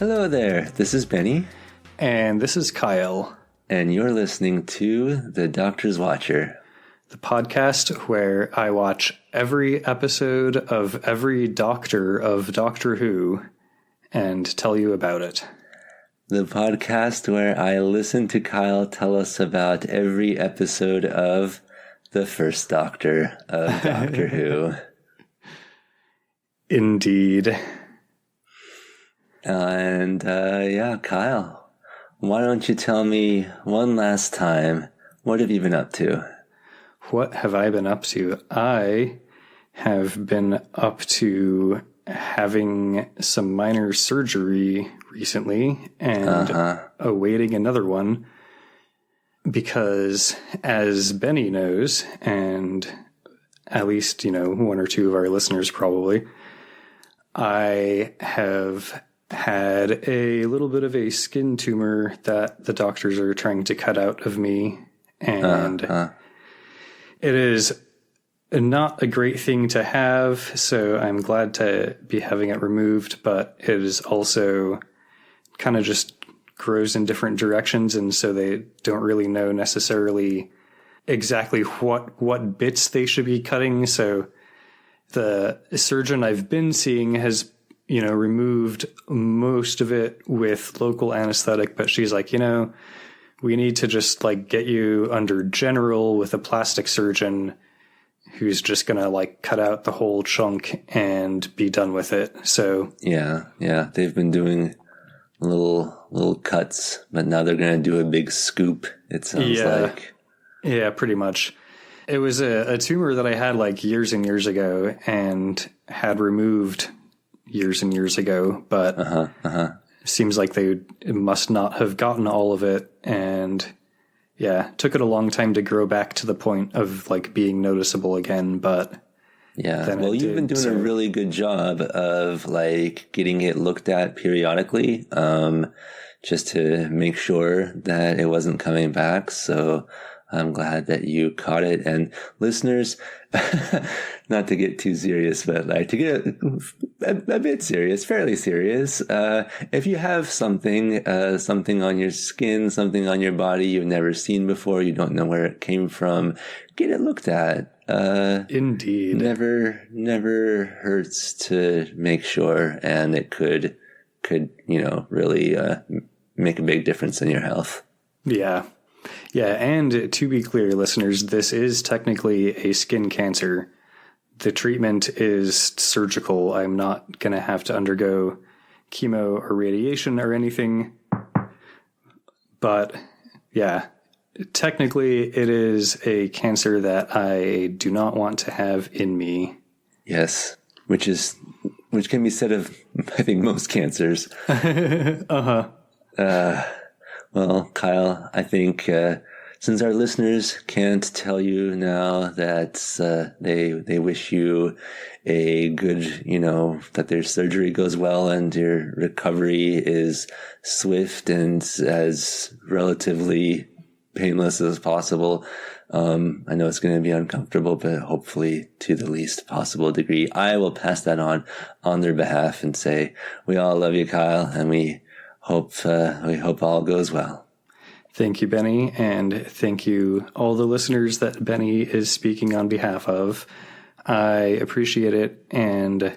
Hello there, this is Benny. And this is Kyle. And you're listening to The Doctor's Watcher, the podcast where I watch every episode of every Doctor of Doctor Who and tell you about it. The podcast where I listen to Kyle tell us about every episode of the first Doctor of Doctor Who. Indeed. And Kyle, why don't you tell me one last time, what have you been up to? What have I been up to? I have been up to having some minor surgery recently and awaiting another one because, as Benny knows, and at least, one or two of our listeners probably, I have had a little bit of a skin tumor that the doctors are trying to cut out of me, and it is not a great thing to have, so I'm glad to be having it removed, but it is also kind of just grows in different directions, and so they don't really know necessarily exactly what bits they should be cutting. So the surgeon I've been seeing has removed most of it with local anesthetic, but she's like, we need to just get you under general with a plastic surgeon who's just going to cut out the whole chunk and be done with it. So yeah, they've been doing little cuts, but now they're going to do a big scoop, it sounds like. Yeah, pretty much. It was a tumor that I had years and years ago and had removed years and years ago, but seems like they must not have gotten all of it, and took it a long time to grow back to the point of being noticeable again. But well, you've been doing a really good job of getting it looked at periodically, just to make sure that it wasn't coming back. So I'm glad that you caught it. And listeners, not to get too serious, but to get a bit serious, fairly serious. If you have something on your skin, something on your body you've never seen before, you don't know where it came from, get it looked at. Indeed. Never hurts to make sure, and it could really make a big difference in your health. Yeah. Yeah, and to be clear, listeners, this is technically a skin cancer. The treatment is surgical. I'm not going to have to undergo chemo or radiation or anything. But yeah, technically it is a cancer that I do not want to have in me. Yes, which can be said of, I think, most cancers. Well, Kyle, I think since our listeners can't tell you now that they wish you a good, that their surgery goes well and your recovery is swift and as relatively painless as possible. I know it's going to be uncomfortable, but hopefully to the least possible degree. I will pass that on their behalf and say, we all love you, Kyle, and we hope all goes well. Thank you, Benny, and thank you all the listeners that Benny is speaking on behalf of. I appreciate it, and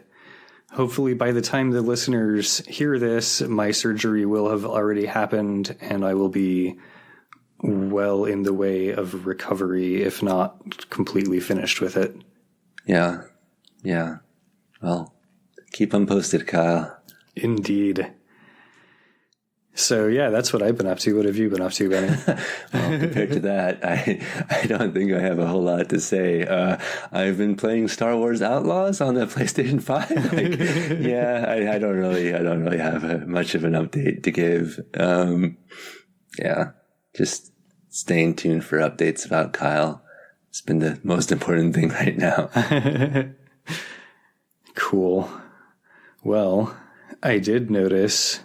hopefully by the time the listeners hear this, my surgery will have already happened, and I will be well in the way of recovery, if not completely finished with it. Yeah. Well, keep them posted, Kyle. Indeed. So, that's what I've been up to. What have you been up to, Benny? Well, compared to that, I don't think I have a whole lot to say. I've been playing Star Wars Outlaws on the PlayStation 5. I don't really have much of an update to give. Just staying tuned for updates about Kyle. It's been the most important thing right now. Cool. Well, I did notice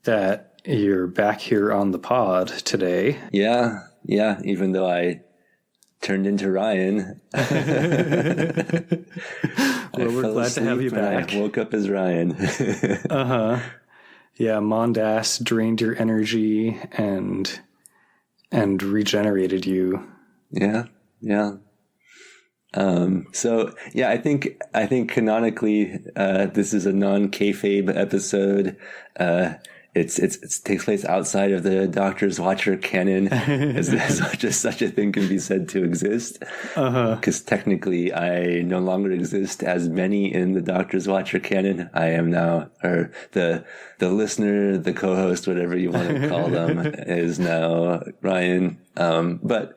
that you're back here on the pod today. Yeah, even though I turned into Ryan. Well, we're glad to have you back. I woke up as Ryan. Yeah, Mondas drained your energy and regenerated you. Yeah. So yeah, I think canonically, this is a non-kayfabe episode. It takes place outside of the Doctor's Watcher canon, as just such a thing can be said to exist. Because technically, I no longer exist as many in the Doctor's Watcher canon. I am now, or the listener, the co-host, whatever you want to call them, is now Ryan. But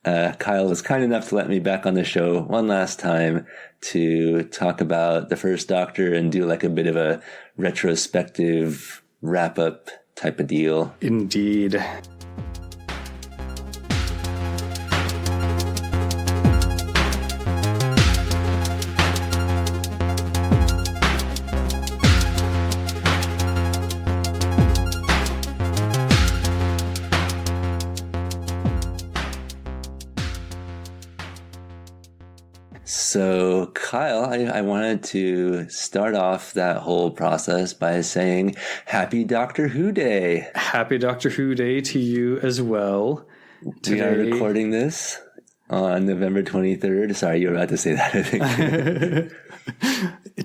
Kyle was kind enough to let me back on the show one last time to talk about the first Doctor and do like a bit of a retrospective wrap-up type of deal. Indeed. So, Kyle, I wanted to start off that whole process by saying Happy Doctor Who Day. Happy Doctor Who Day to you as well. We are recording this on November 23rd. Sorry, you were about to say that, I think.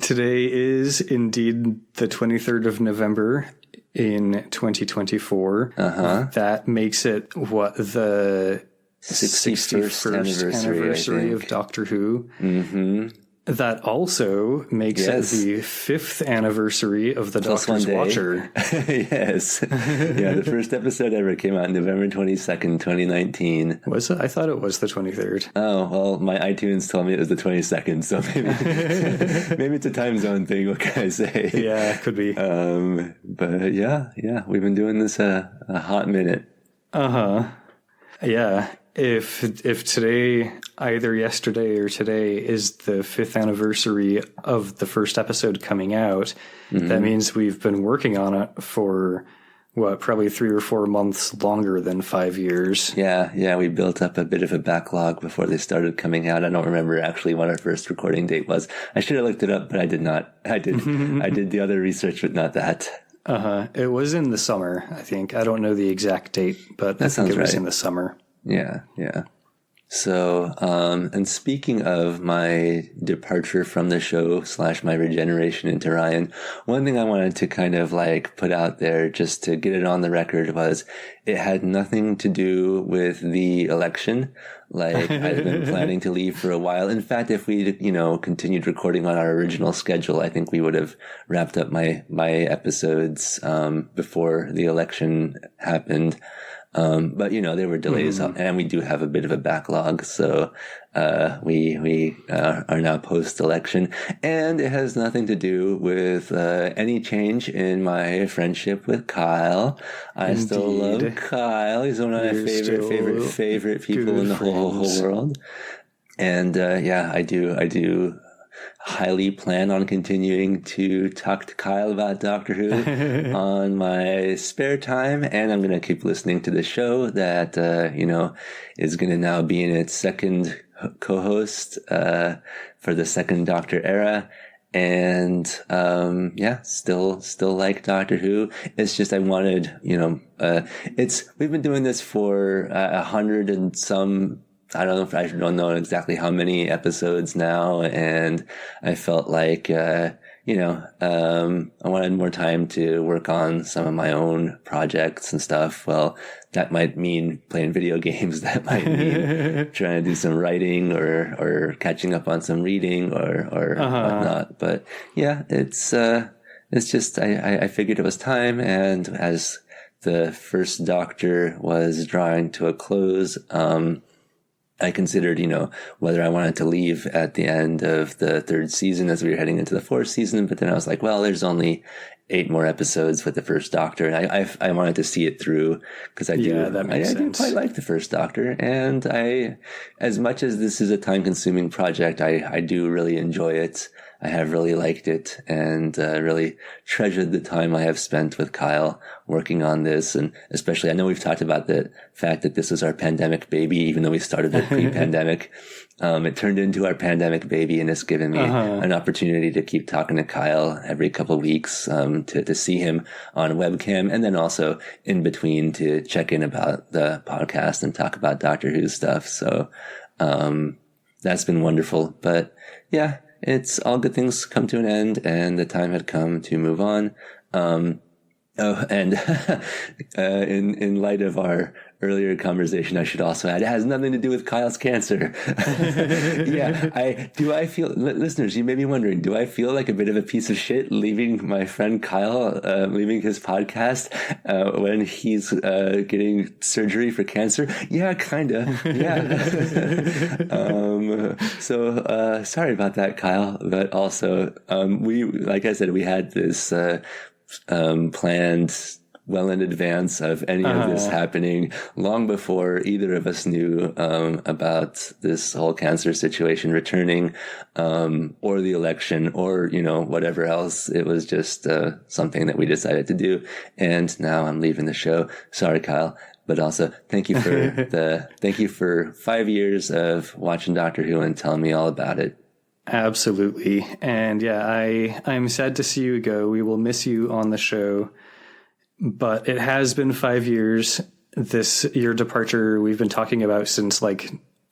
Today is indeed the 23rd of November in 2024. That makes it, what, the 61st anniversary of Doctor Who. Mm-hmm. That also makes it the 5th anniversary of the Doctor's Watcher. Yes. Yeah, the first episode ever came out November 22nd, 2019. Was it? I thought it was the 23rd. Oh, well, my iTunes told me it was the 22nd, so maybe it's a time zone thing. What can I say? Yeah, it could be. But yeah, we've been doing this a hot minute. Yeah. If today, either yesterday or today, is the 5th anniversary of the first episode coming out, that means we've been working on it for, probably 3 or 4 months longer than 5 years. Yeah, we built up a bit of a backlog before they started coming out. I don't remember actually what our first recording date was. I should have looked it up, but I did not. I did the other research, but not that. It was in the summer, I think. I don't know the exact date, but I think it was in the summer. Yeah. So, and speaking of my departure from the show / my regeneration into Ryan, one thing I wanted to kind of like put out there just to get it on the record was it had nothing to do with the election. Like I've been planning to leave for a while. In fact, if we, continued recording on our original schedule, I think we would have wrapped up my episodes, before the election happened. But there were delays and we do have a bit of a backlog. So, we are now post-election, and it has nothing to do with, any change in my friendship with Kyle. I still love Kyle. He's one of my favorite people in the whole world. And, I do highly plan on continuing to talk to Kyle about Doctor Who on my spare time, and I'm going to keep listening to the show that is going to now be in its second co-host for the second Doctor era. And still like Doctor Who. It's just I wanted, we've been doing this for 100 and some. I don't know exactly how many episodes now, and I felt like, I wanted more time to work on some of my own projects and stuff. Well, that might mean playing video games. That might mean trying to do some writing or catching up on some reading or whatnot. But yeah, it's just, I figured it was time. And as the first Doctor was drawing to a close, I considered, whether I wanted to leave at the end of the 3rd season as we were heading into the 4th season. But then I was like, well, there's only 8 more episodes with the first Doctor. And I wanted to see it through because I do quite like the first Doctor. And as much as this is a time consuming project, I do really enjoy it. have really liked it and really treasured the time I have spent with Kyle working on this. And especially, I know we've talked about the fact that this is our pandemic baby, even though we started it pre-pandemic. It turned into our pandemic baby, and it's given me an opportunity to keep talking to Kyle every couple of weeks, to see him on webcam, and then also in between to check in about the podcast and talk about Doctor Who stuff. So that's been wonderful. But yeah, it's all good things come to an end, and the time had come to move on. Oh, and in light of our earlier conversation, I should also add, it has nothing to do with Kyle's cancer. I feel, listeners, you may be wondering, do I feel like a bit of a piece of shit leaving my friend Kyle, leaving his podcast, when he's, getting surgery for cancer? Yeah, kinda. Yeah. Sorry about that, Kyle. But also, like I said, we had this, planned well in advance of any of this happening, long before either of us knew about this whole cancer situation returning, or the election, or whatever else. It was just something that we decided to do, and now I'm leaving the show. Sorry, Kyle. But also, thank you for 5 years of watching Doctor Who and telling me all about it. Absolutely. And yeah, I'm sad to see you go. We will miss you on the show. But it has been 5 years. Your departure we've been talking about since I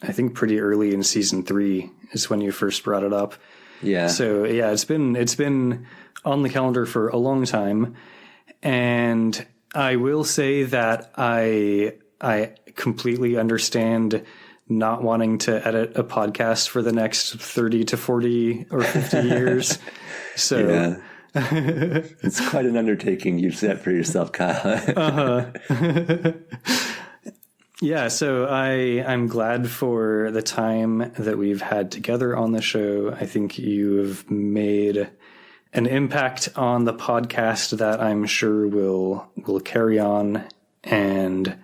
think pretty early in season 3 is when you first brought it up. Yeah. So yeah, it's been on the calendar for a long time. And I will say that I completely understand not wanting to edit a podcast for the next 30 to 40 or 50 years. So yeah. It's quite an undertaking you've set for yourself, Kyle. Yeah, so I'm glad for the time that we've had together on the show. I think you have made an impact on the podcast that I'm sure will carry on. And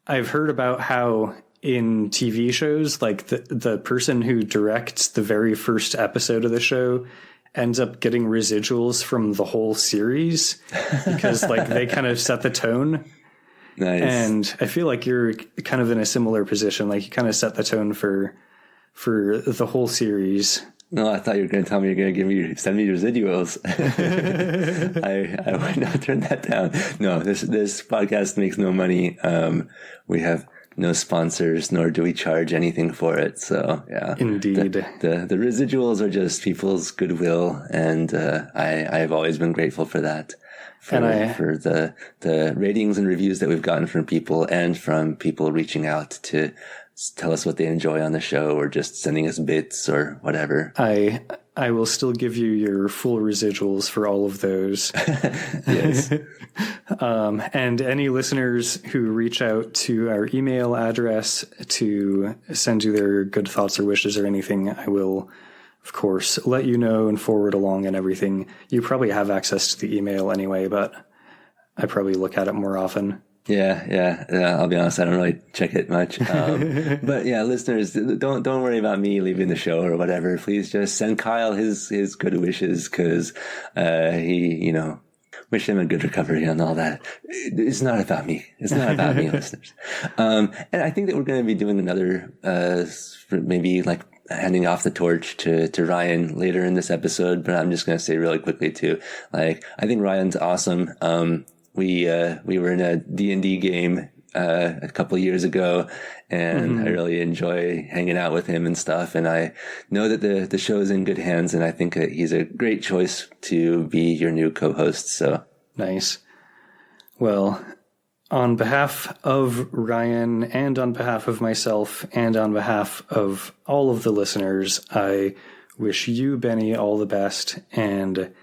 I've heard about how in TV shows, like the person who directs the very first episode of the show ends up getting residuals from the whole series because they kind of set the tone. Nice. And I feel like you're kind of in a similar position. Like you kind of set the tone for the whole series. No, I thought you were going to tell me you're going to send me residuals. I would not turn that down. No, this podcast makes no money. We have no sponsors, nor do we charge anything for it. So yeah, indeed, the residuals are just people's goodwill, and I have always been grateful for that. For the ratings and reviews that we've gotten from people, and from people reaching out to tell us what they enjoy on the show, or just sending us bits or whatever. I will still give you your full residuals for all of those. Yes. And any listeners who reach out to our email address to send you their good thoughts or wishes or anything, I will, of course, let you know and forward along and everything. You probably have access to the email anyway, but I probably look at it more often. Yeah. I'll be honest, I don't really check it much. But yeah, listeners, don't worry about me leaving the show or whatever. Please just send Kyle his good wishes, because he, wish him a good recovery and all that. It's not about me. It's not about me, listeners. And I think that we're going to be doing another, maybe handing off the torch to Ryan later in this episode. But I'm just going to say really quickly too, I think Ryan's awesome. We were in a D&D game a couple of years ago, and I really enjoy hanging out with him and stuff. And I know that the show is in good hands, and I think that he's a great choice to be your new co-host. So nice. Well, on behalf of Ryan, and on behalf of myself, and on behalf of all of the listeners, I wish you, Benny, all the best. And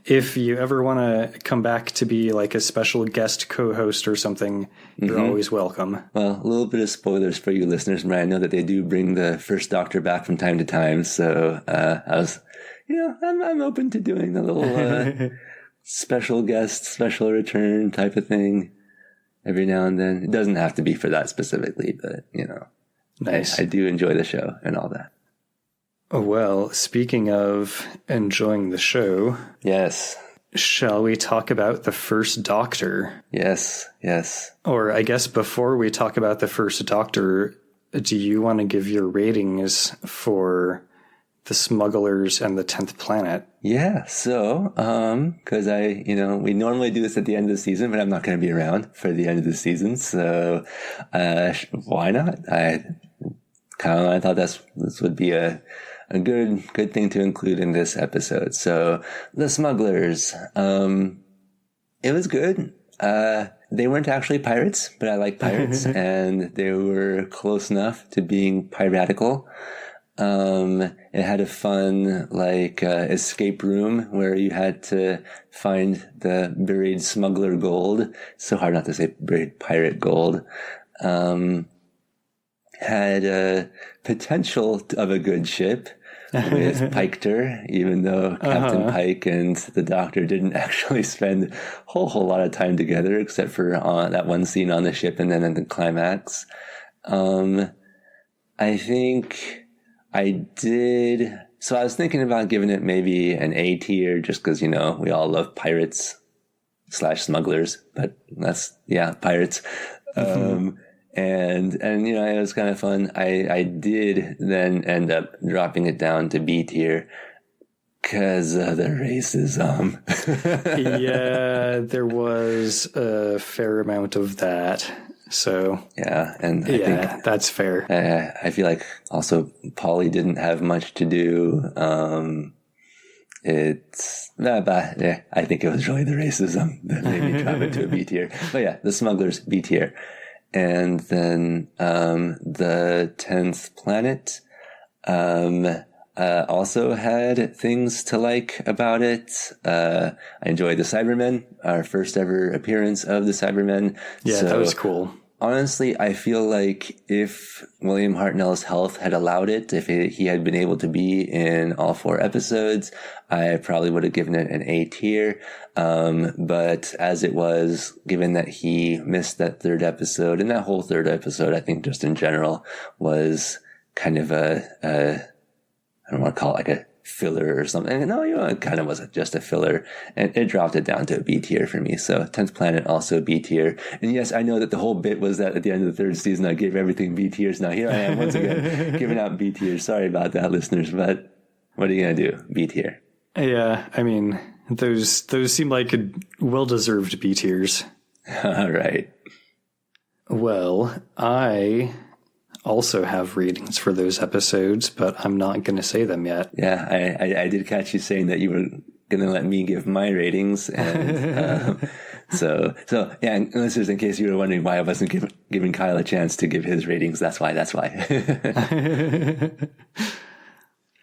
if you ever want to come back to be a special guest co-host or something, you're always welcome. Well, a little bit of spoilers for you listeners, but I know that they do bring the First Doctor back from time to time. So I was, I'm open to doing the little special guest, special return type of thing every now and then. It doesn't have to be for that specifically, but Nice. I do enjoy the show and all that. Well, speaking of enjoying the show, Yes. shall we talk about the first Doctor? Yes. Yes. Or I guess before we talk about the first Doctor, do you want to give your ratings for the Smugglers and the 10th Planet? Yeah. So, because we normally do this at the end of the season, but I'm not going to be around for the end of the season. So, why not? I thought this would be a good thing to include in this episode. So, the Smugglers, it was good. They weren't actually pirates, but I like pirates, and they were close enough to being piratical. It had a fun, escape room where you had to find the buried smuggler gold. So hard not to say buried pirate gold. Had a potential of a good ship with Piketer, even though Captain Pike and the Doctor didn't actually spend a whole lot of time together, except for that one scene on the ship and then in the climax. I think I did. So I was thinking about giving it maybe an A tier, just because, we all love pirates / smugglers, but pirates. And it was kind of fun. I did then end up dropping it down to B tier because of the racism. Yeah, there was a fair amount of that. So yeah, and I think that's fair. I feel like also Polly didn't have much to do. I think it was really the racism that made me drop it to a B tier. But yeah, the Smugglers, B tier. And then the 10th Planet also had things to like about it. I enjoyed the Cybermen, our first ever appearance of the Cybermen. Yeah, that was cool. Honestly, I feel like if William Hartnell's health had allowed it, if he had been able to be in all 4 episodes, I probably would have given it an A tier. But as it was, given that he missed that 3rd episode, and that whole 3rd episode, I think just in general, was kind of I don't want to call it like a filler or something. No, it kind of wasn't just a filler, and it dropped it down to a B tier for me. So 10th Planet also B tier. And yes, I know that the whole bit was that at the end of the 3rd season I gave everything B tiers. Now here I am once again giving out B tiers. Sorry about that, listeners, but what are you gonna do? B tier. Yeah, I mean, those seem like well-deserved B tiers. All right. Well, I also have ratings for those episodes, but I'm not going to say them yet. Yeah, I did catch you saying that you were going to let me give my ratings, and so yeah. Listeners, in case you were wondering why I wasn't giving Kyle a chance to give his ratings, that's why.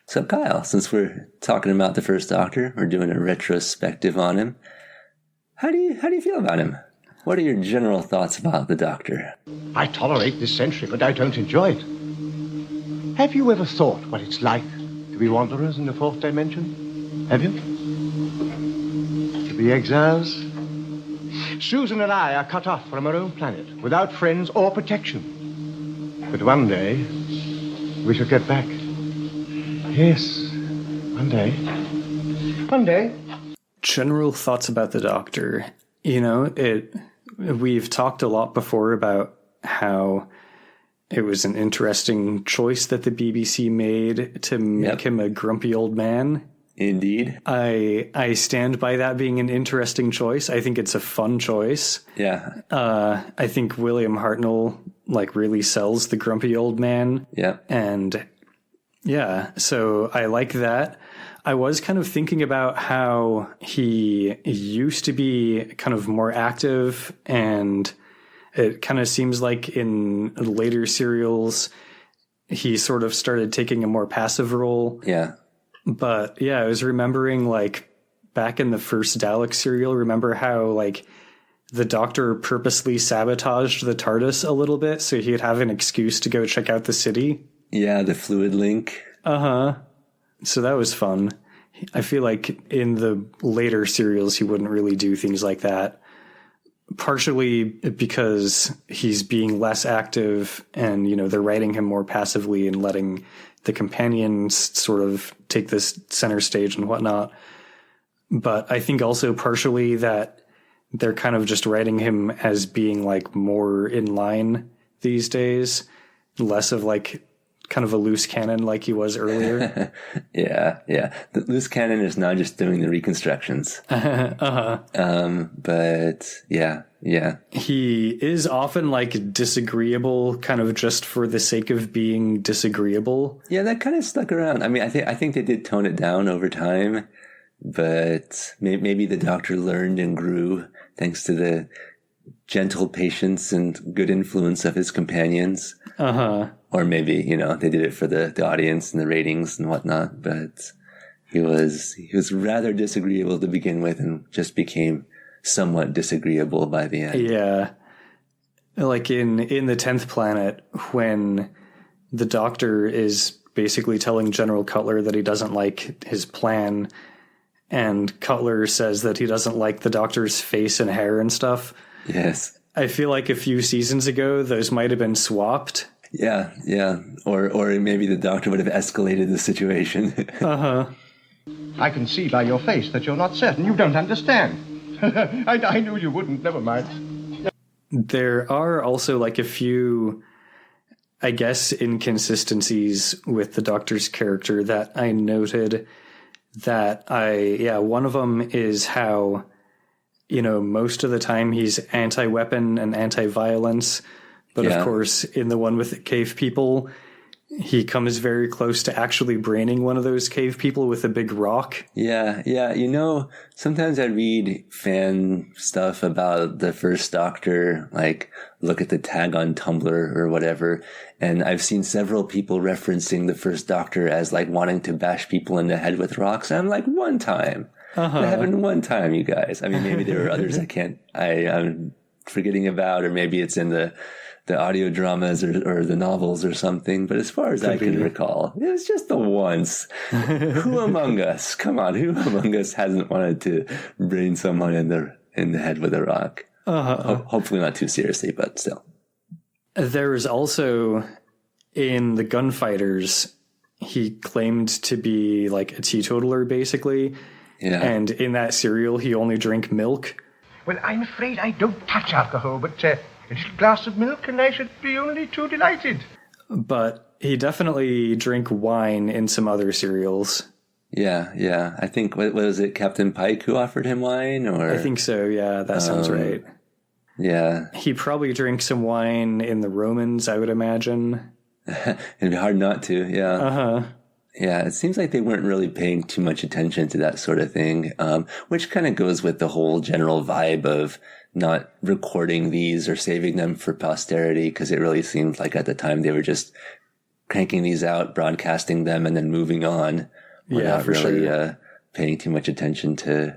So Kyle, since we're talking about the first Doctor, we're doing a retrospective on him. How do you feel about him? What are your general thoughts about the Doctor? I tolerate this century, but I don't enjoy it. Have you ever thought what it's like to be wanderers in the 4th dimension? Have you? To be exiles? Susan and I are cut off from our own planet, without friends or protection. But one day, we shall get back. Yes, one day. One day. General thoughts about the Doctor. We've talked a lot before about how it was an interesting choice that the BBC made to make him a grumpy old man. Indeed. I stand by that being an interesting choice. I think it's a fun choice. Yeah. I think William Hartnell really sells the grumpy old man. Yeah. And yeah, so I like that. I was kind of thinking about how he used to be kind of more active, and it kind of seems like in later serials, he sort of started taking a more passive role. Yeah. But yeah, I was remembering back in the first Dalek serial, remember how the Doctor purposely sabotaged the TARDIS a little bit so he'd have an excuse to go check out the city? Yeah, the fluid link. Uh-huh. So that was fun. I feel like in the later serials, he wouldn't really do things like that. partially because he's being less active and, they're writing him more passively and letting the companions sort of take this center stage and whatnot. But I think also partially that they're kind of just writing him as being like more in line these days, less of like kind of a loose cannon like he was earlier. Yeah. The loose cannon is not just doing the reconstructions. But yeah. He is often like disagreeable, kind of just for the sake of being disagreeable. Yeah, that kind of stuck around. I mean, I think they did tone it down over time, but maybe the Doctor learned and grew thanks to the gentle patience and good influence of his companions. Or maybe, they did it for the audience and the ratings and whatnot, but he was rather disagreeable to begin with and just became somewhat disagreeable by the end. Yeah. Like in the 10th Planet, when the Doctor is basically telling General Cutler that he doesn't like his plan, and Cutler says that he doesn't like the Doctor's face and hair and stuff. Yes. I feel like a few seasons ago, those might have been swapped. Yeah. Or maybe the Doctor would have escalated the situation. I can see by your face that you're not certain. You don't understand. I knew you wouldn't. Never mind. There are also like a few, I guess, inconsistencies with the Doctor's character that I noted. One of them is how, most of the time he's anti-weapon and anti-violence. But of course, in the one with the cave people, he comes very close to actually braining one of those cave people with a big rock. Yeah. Sometimes I read fan stuff about the first Doctor, like look at the tag on Tumblr or whatever. And I've seen several people referencing the first Doctor as like wanting to bash people in the head with rocks. And I'm like, one time. That happened one time, you guys. I mean, maybe there were others I'm forgetting about, or maybe it's in the audio dramas or the novels or something. But as far as I can recall, it was just the once. Who among us? Come on, who among us hasn't wanted to brain someone in the head with a rock? Hopefully not too seriously, but still. There is also, in the Gunfighters, he claimed to be like a teetotaler, basically. Yeah. And in that serial, he only drank milk. Well, I'm afraid I don't touch alcohol, but a little glass of milk and I should be only too delighted. But he definitely drank wine in some other serials. Yeah. I think, what was it, Captain Pike who offered him wine? Or I think so, yeah, that sounds right. Yeah. He probably drank some wine in the Romans, I would imagine. It'd be hard not to, yeah. Yeah, it seems like they weren't really paying too much attention to that sort of thing, which kind of goes with the whole general vibe of not recording these or saving them for posterity, because it really seemed like at the time they were just cranking these out, broadcasting them, and then moving on. We're not really paying too much attention to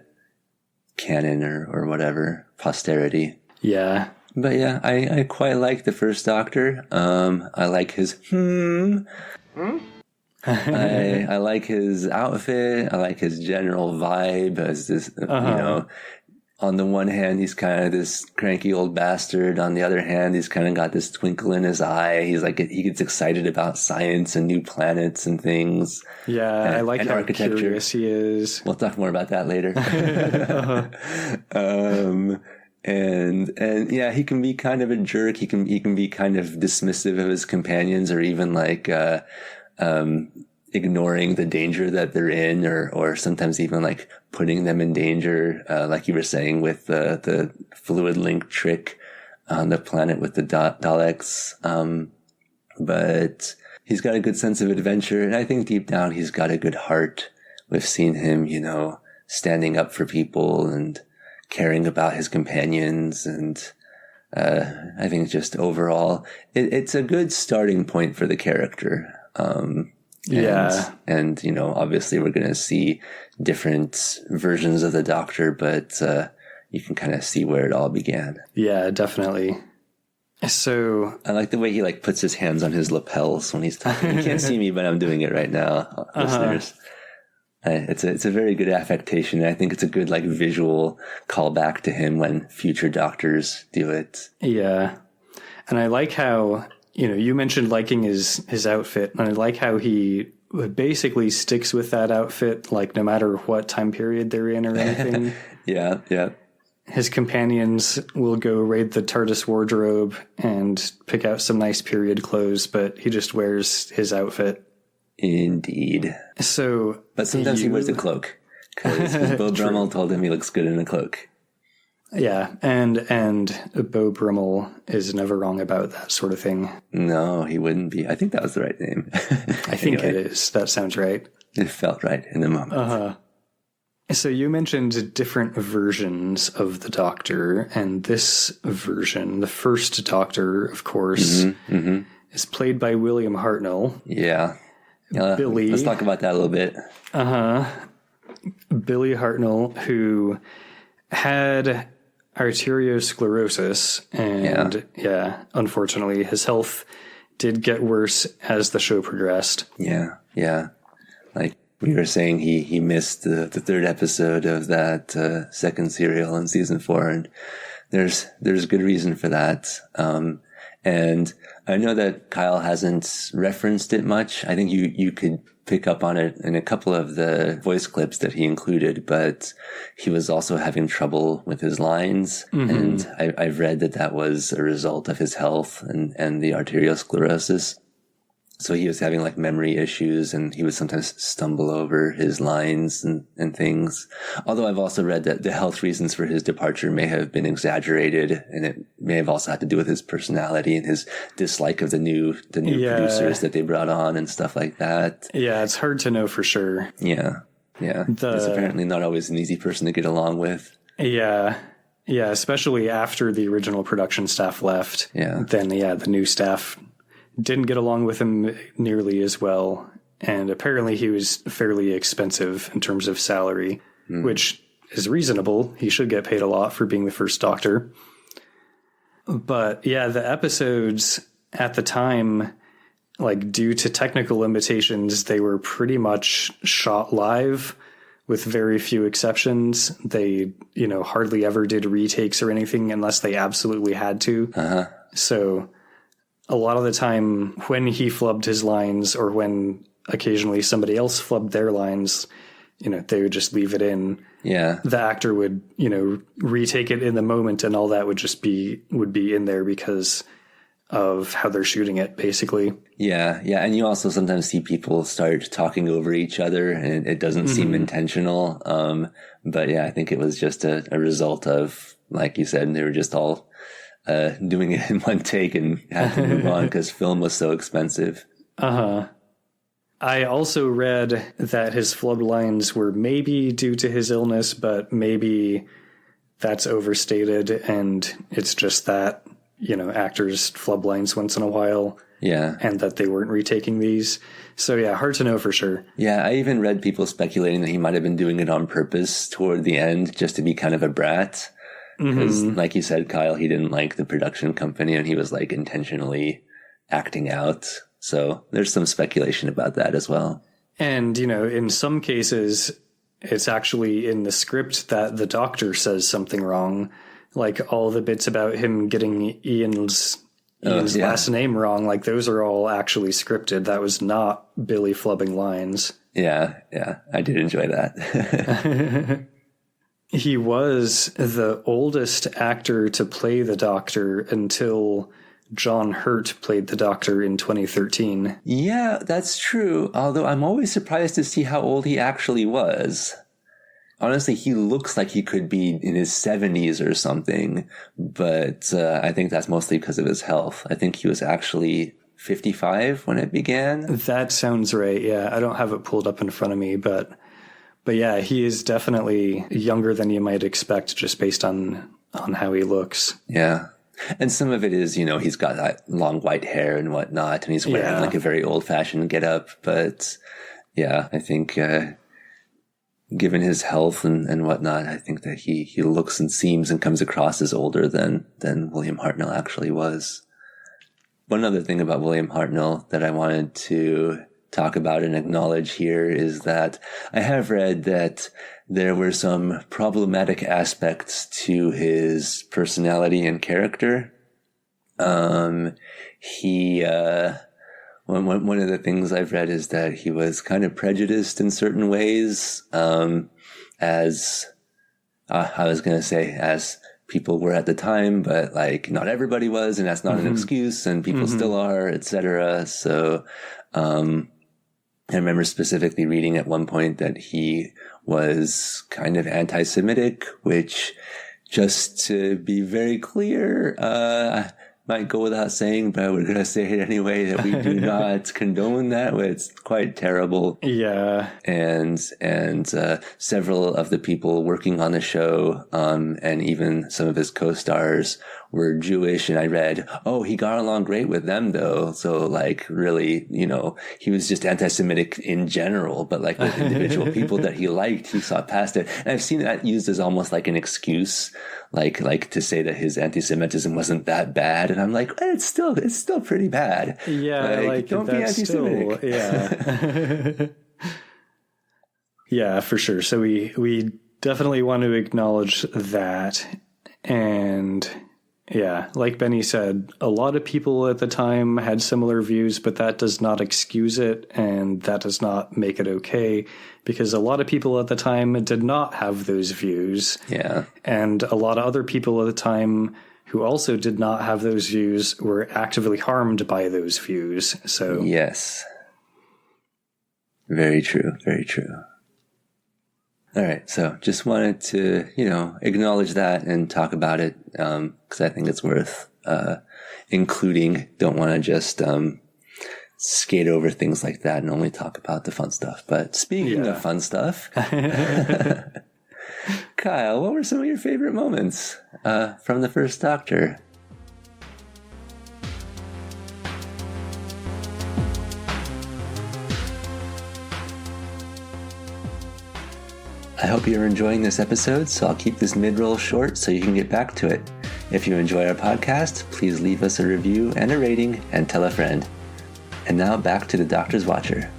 canon or whatever, posterity. Yeah. But yeah, I quite like the first Doctor. I like his I like his outfit. I like his general vibe as this, on the one hand, he's kind of this cranky old bastard. On the other hand, he's kind of got this twinkle in his eye. He's like, he gets excited about science and new planets and things. Yeah, I like how curious he is. We'll talk more about that later. And yeah, he can be kind of a jerk. He can be kind of dismissive of his companions, or even like, ignoring the danger that they're in, or sometimes even like putting them in danger, like you were saying with the fluid link trick on the planet with the Daleks. But he's got a good sense of adventure, and I think deep down he's got a good heart. We've seen him, standing up for people and caring about his companions, and I think just overall, it's a good starting point for the character. And obviously we're going to see different versions of the Doctor, but you can kind of see where it all began. Yeah, definitely. So I like the way he like puts his hands on his lapels when he's talking. You can't see me, but I'm doing it right now, listeners. It's a very good affectation. And I think it's a good like visual callback to him when future doctors do it. Yeah. And I like how, you mentioned liking his outfit, and I like how he basically sticks with that outfit, like no matter what time period they're in or anything. Yeah. His companions will go raid the TARDIS wardrobe and pick out some nice period clothes, but he just wears his outfit. Indeed. So, but sometimes he wears a cloak because Beau Brummel told him he looks good in a cloak. Yeah, and Beau Brummel is never wrong about that sort of thing. No, he wouldn't be. I think that was the right name. I think it is. That sounds right. It felt right in the moment. Uh-huh. So you mentioned different versions of the Doctor, and this version, the first Doctor, of course, is played by William Hartnell. Yeah. Billy. Let's talk about that a little bit. Billy Hartnell, who had arteriosclerosis, and unfortunately his health did get worse as the show progressed. Yeah. Like we were saying, he missed the third episode of that second serial in season 4, and there's good reason for that. And I know that Kyle hasn't referenced it much. I think you could pick up on it in a couple of the voice clips that he included, but he was also having trouble with his lines. And I've read that was a result of his health and the arteriosclerosis. So he was having like memory issues, and he would sometimes stumble over his lines and things. Although I've also read that the health reasons for his departure may have been exaggerated, and it may have also had to do with his personality and his dislike of the new producers that they brought on and stuff like that. Yeah, it's hard to know for sure. Yeah. He's apparently not always an easy person to get along with. Yeah, especially after the original production staff left. Yeah. Then, the new staff didn't get along with him nearly as well. And apparently he was fairly expensive in terms of salary, which is reasonable. He should get paid a lot for being the first Doctor. But the episodes at the time, like due to technical limitations, they were pretty much shot live with very few exceptions. They, hardly ever did retakes or anything unless they absolutely had to. So a lot of the time when he flubbed his lines, or when occasionally somebody else flubbed their lines, they would just leave it in. Yeah. The actor would, retake it in the moment, and all that would be in there because of how they're shooting it, basically. Yeah. And you also sometimes see people start talking over each other, and it doesn't seem intentional. But I think it was just a result of, like you said, they were just all doing it in one take and had to move on because film was so expensive. I also read that his flub lines were maybe due to his illness, but maybe that's overstated, and it's just that, actors flub lines once in a while. Yeah. And that they weren't retaking these. So hard to know for sure. Yeah, I even read people speculating that he might have been doing it on purpose toward the end just to be kind of a brat. Because, like you said, Kyle, he didn't like the production company, and he was like intentionally acting out. So there's some speculation about that as well. And, in some cases, it's actually in the script that the Doctor says something wrong. Like all the bits about him getting Ian's last name wrong, like those are all actually scripted. That was not Billy flubbing lines. Yeah, I did enjoy that. He was the oldest actor to play the Doctor until John Hurt played the Doctor in 2013. Yeah, that's true. Although I'm always surprised to see how old he actually was. Honestly, he looks like he could be in his 70s or something, but I think that's mostly because of his health. I think he was actually 55 when it began. That sounds right. Yeah, I don't have it pulled up in front of me, but he is definitely younger than you might expect just based on how he looks. Yeah. And some of it is, he's got that long white hair and whatnot, and he's wearing like a very old-fashioned getup. But I think given his health and whatnot, I think that he looks and seems and comes across as older than William Hartnell actually was. One other thing about William Hartnell that I wanted to talk about and acknowledge here is that I have read that there were some problematic aspects to his personality and character. One of the things I've read is that he was kind of prejudiced in certain ways, as people were at the time, but like not everybody was, and that's not an excuse, and people still are, etc. So, I remember specifically reading at one point that he was kind of anti-Semitic, which, just to be very clear, might go without saying, but we're going to say it anyway, that we do not condone that. It's quite terrible. Yeah. And several of the people working on the show, and even some of his co-stars were Jewish. And I read, he got along great with them though. So like really, he was just anti-Semitic in general, but like with individual people that he liked, he saw past it. And I've seen that used as almost like an excuse, like to say that his anti-Semitism wasn't that bad. And I'm like, it's still pretty bad. Yeah. Like don't be anti-Semitic. Still, yeah. Yeah, for sure. So we definitely want to acknowledge that. And yeah, like Benny said, a lot of people at the time had similar views, but that does not excuse it, and that does not make it okay, because a lot of people at the time did not have those views. Yeah. And a lot of other people at the time who also did not have those views were actively harmed by those views. So yes. Very true. Very true. All right, so just wanted to, acknowledge that and talk about it, because I think it's worth including. Don't want to just skate over things like that and only talk about the fun stuff. But speaking of fun stuff, Kyle, what were some of your favorite moments from the first Doctor? I hope you're enjoying this episode, so I'll keep this mid-roll short so you can get back to it. If you enjoy our podcast, please leave us a review and a rating and tell a friend. And now back to the Doctor's Watcher.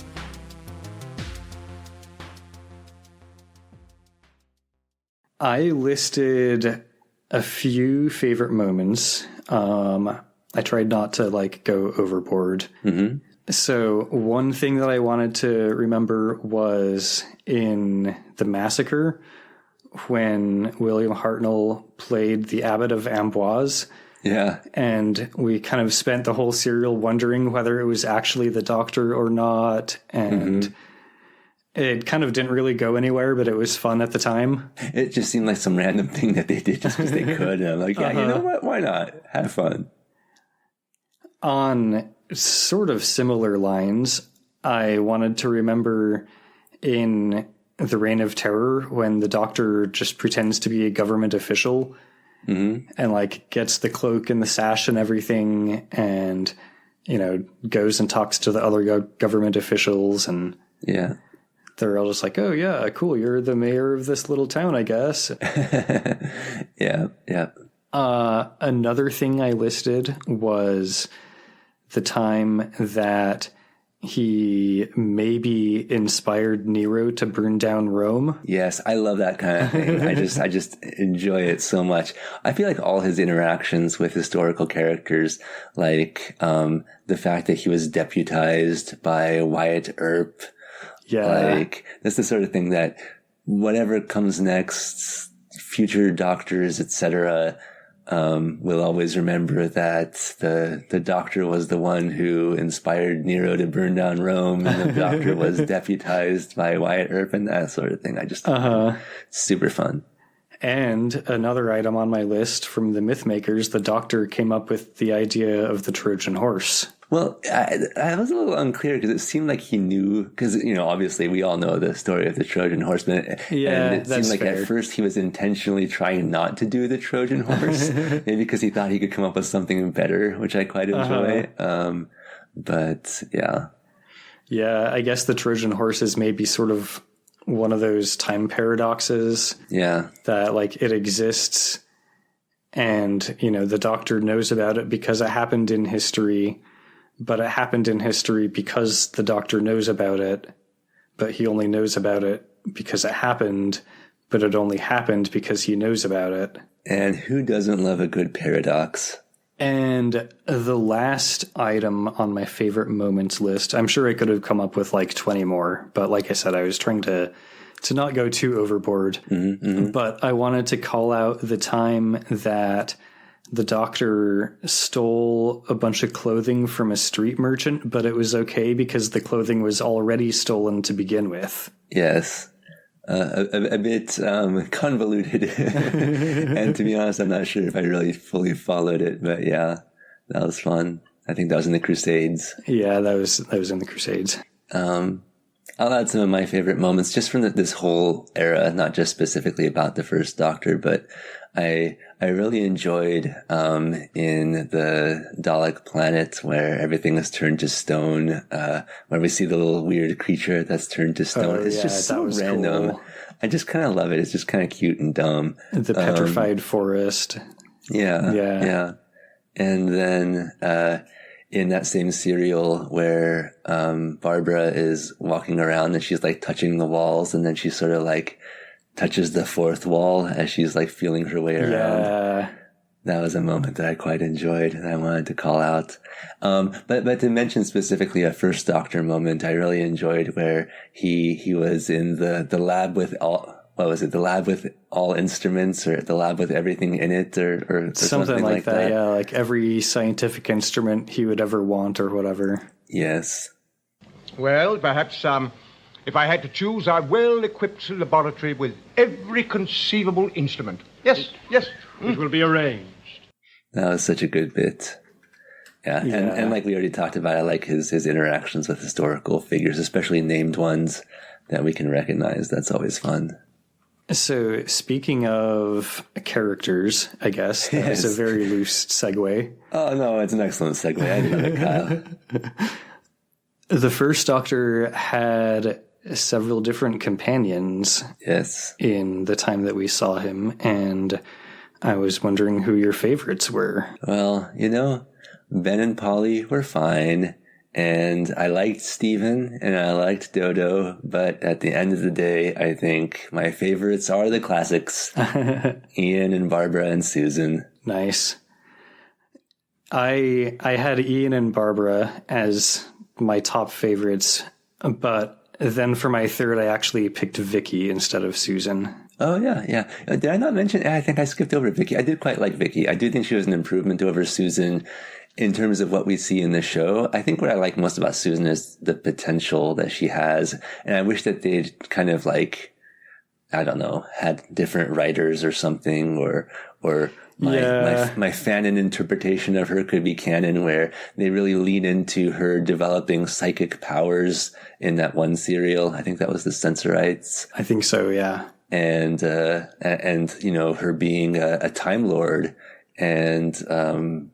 I listed a few favorite moments. I tried not to go overboard. Mm-hmm. So one thing that I wanted to remember was in The Massacre, when William Hartnell played the Abbot of Amboise. Yeah. And we kind of spent the whole serial wondering whether it was actually the Doctor or not. And it kind of didn't really go anywhere, but it was fun at the time. It just seemed like some random thing that they did just because they could. And I'm like, yeah, you know what? Why not? Have fun. On sort of similar lines, I wanted to remember in The Reign of Terror when the Doctor just pretends to be a government official and gets the cloak and the sash and everything, and goes and talks to the other government officials, and they're all just like, oh yeah, cool, you're the mayor of this little town, I guess. Yeah. Another thing I listed was the time that he maybe inspired Nero to burn down Rome. Yes, I love that kind of thing. I just enjoy it so much. I feel like all his interactions with historical characters, like the fact that he was deputized by Wyatt Earp, that's the sort of thing that whatever comes next, future doctors, etc., we'll always remember that the Doctor was the one who inspired Nero to burn down Rome, and the Doctor was deputized by Wyatt Earp and that sort of thing. I just super fun. And another item on my list from the Mythmakers, the Doctor came up with the idea of the Trojan horse. Well, I was a little unclear because it seemed like he knew, because, obviously we all know the story of the Trojan horseman. Yeah, and it seemed like fair. At first he was intentionally trying not to do the Trojan horse, maybe because he thought he could come up with something better, which I quite enjoy. But yeah. Yeah, I guess the Trojan horse is maybe sort of one of those time paradoxes. Yeah. That it exists and, the Doctor knows about it because it happened in history. but it happened in history because the Doctor knows about it, but he only knows about it because it happened, but it only happened because he knows about it. And who doesn't love a good paradox? And the last item on my favorite moments list, I'm sure I could have come up with like 20 more, but like I said, I was trying to not go too overboard. But I wanted to call out the time that the Doctor stole a bunch of clothing from a street merchant, but it was okay because the clothing was already stolen to begin with. Yes. A bit convoluted. And to be honest, I'm not sure if I really fully followed it, but yeah, that was fun. I think that was in the Crusades. Yeah, that was in the Crusades. I'll add some of my favorite moments just from this whole era, not just specifically about the first Doctor, but I really enjoyed in the Dalek planet where everything is turned to stone, where we see the little weird creature that's turned to stone. It's just so random. Cool. I just kind of love it. It's just kind of cute and dumb. The petrified forest. Yeah. And then in that same serial where Barbara is walking around and she's like touching the walls, and then she sort of like touches the fourth wall as she's like feeling her way around. Yeah. That was a moment that I quite enjoyed and I wanted to call out. But to mention specifically a first Doctor moment, I really enjoyed where he was in the lab with the lab with all instruments, or the lab with everything in it, or something like that. Yeah, like every scientific instrument he would ever want or whatever. Yes. Well, perhaps if I had to choose, a well-equipped laboratory with every conceivable instrument. Yes. It will be arranged. That was such a good bit. Yeah. And like we already talked about, I like his interactions with historical figures, especially named ones that we can recognize. That's always fun. So speaking of characters, I guess, that was a very loose segue. Oh, no, it's an excellent segue. I love it, Kyle. The first Doctor had several different companions. Yes. In the time that we saw him, and I was wondering who your favorites were. Well, Ben and Polly were fine, and I liked Stephen and I liked Dodo, but at the end of the day, I think my favorites are the classics. Ian and Barbara and Susan. Nice. I had Ian and Barbara as my top favorites, but then for my third, I actually picked Vicky instead of Susan. Oh, yeah. Did I not mention? I think I skipped over Vicky. I did quite like Vicky. I do think she was an improvement over Susan in terms of what we see in the show. I think what I like most about Susan is the potential that she has. And I wish that they'd kind of like, I don't know, had different writers or something, or my fanon interpretation of her could be canon, where they really lean into her developing psychic powers in that one serial. I think that was the Sensorites. I think so, yeah. And her being a Time Lord and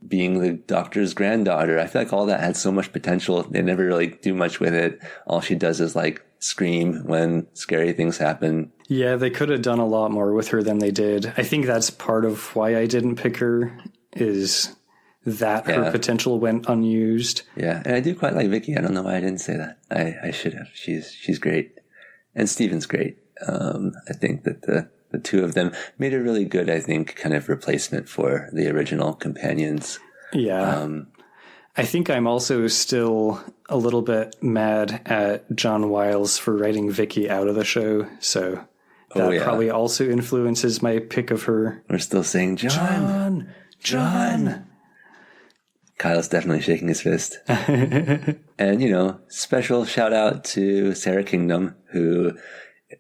being the Doctor's granddaughter. I feel like all that had so much potential. They never really do much with it. All she does is like scream when scary things happen. Yeah, they could have done a lot more with her than they did. I think that's part of why I didn't pick her, is that her potential went unused. Yeah, and I do quite like Vicky. I don't know why I didn't say that. I should have. She's great. And Stephen's great. I think that the two of them made a really good, I think, kind of replacement for the original companions. Yeah. I think I'm also still a little bit mad at John Wiles for writing Vicky out of the show. So that probably also influences my pick of her. We're still saying John. Kyle's definitely shaking his fist. And, special shout out to Sarah Kingdom, who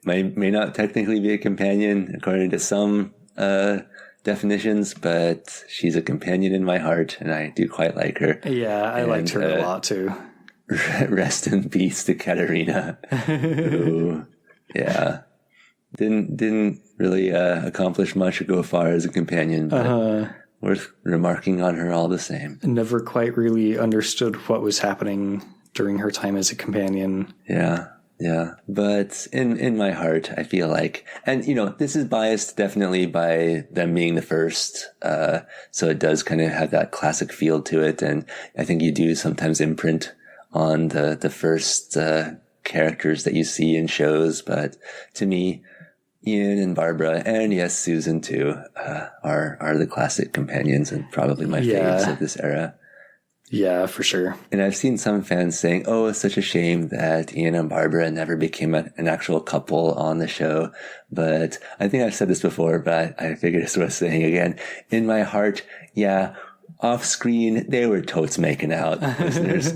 may not technically be a companion according to some definitions, but she's a companion in my heart, and I do quite like her. Yeah, I liked her a lot too. Rest in peace to Katerina, who, didn't really accomplish much or go far as a companion, but worth remarking on her all the same. Never quite really understood what was happening during her time as a companion. Yeah. Yeah, but in my heart, I feel like, and this is biased definitely by them being the first, so it does kind of have that classic feel to it, and I think you do sometimes imprint on the first characters that you see in shows, but to me, Ian and Barbara, and yes, Susan too, are the classic companions and probably my faves of this era. Yeah, for sure. And I've seen some fans saying, oh, it's such a shame that Ian and Barbara never became an actual couple on the show. But I think I've said this before, but I figured it's worth saying again. In my heart, yeah, off screen, they were totes making out, listeners.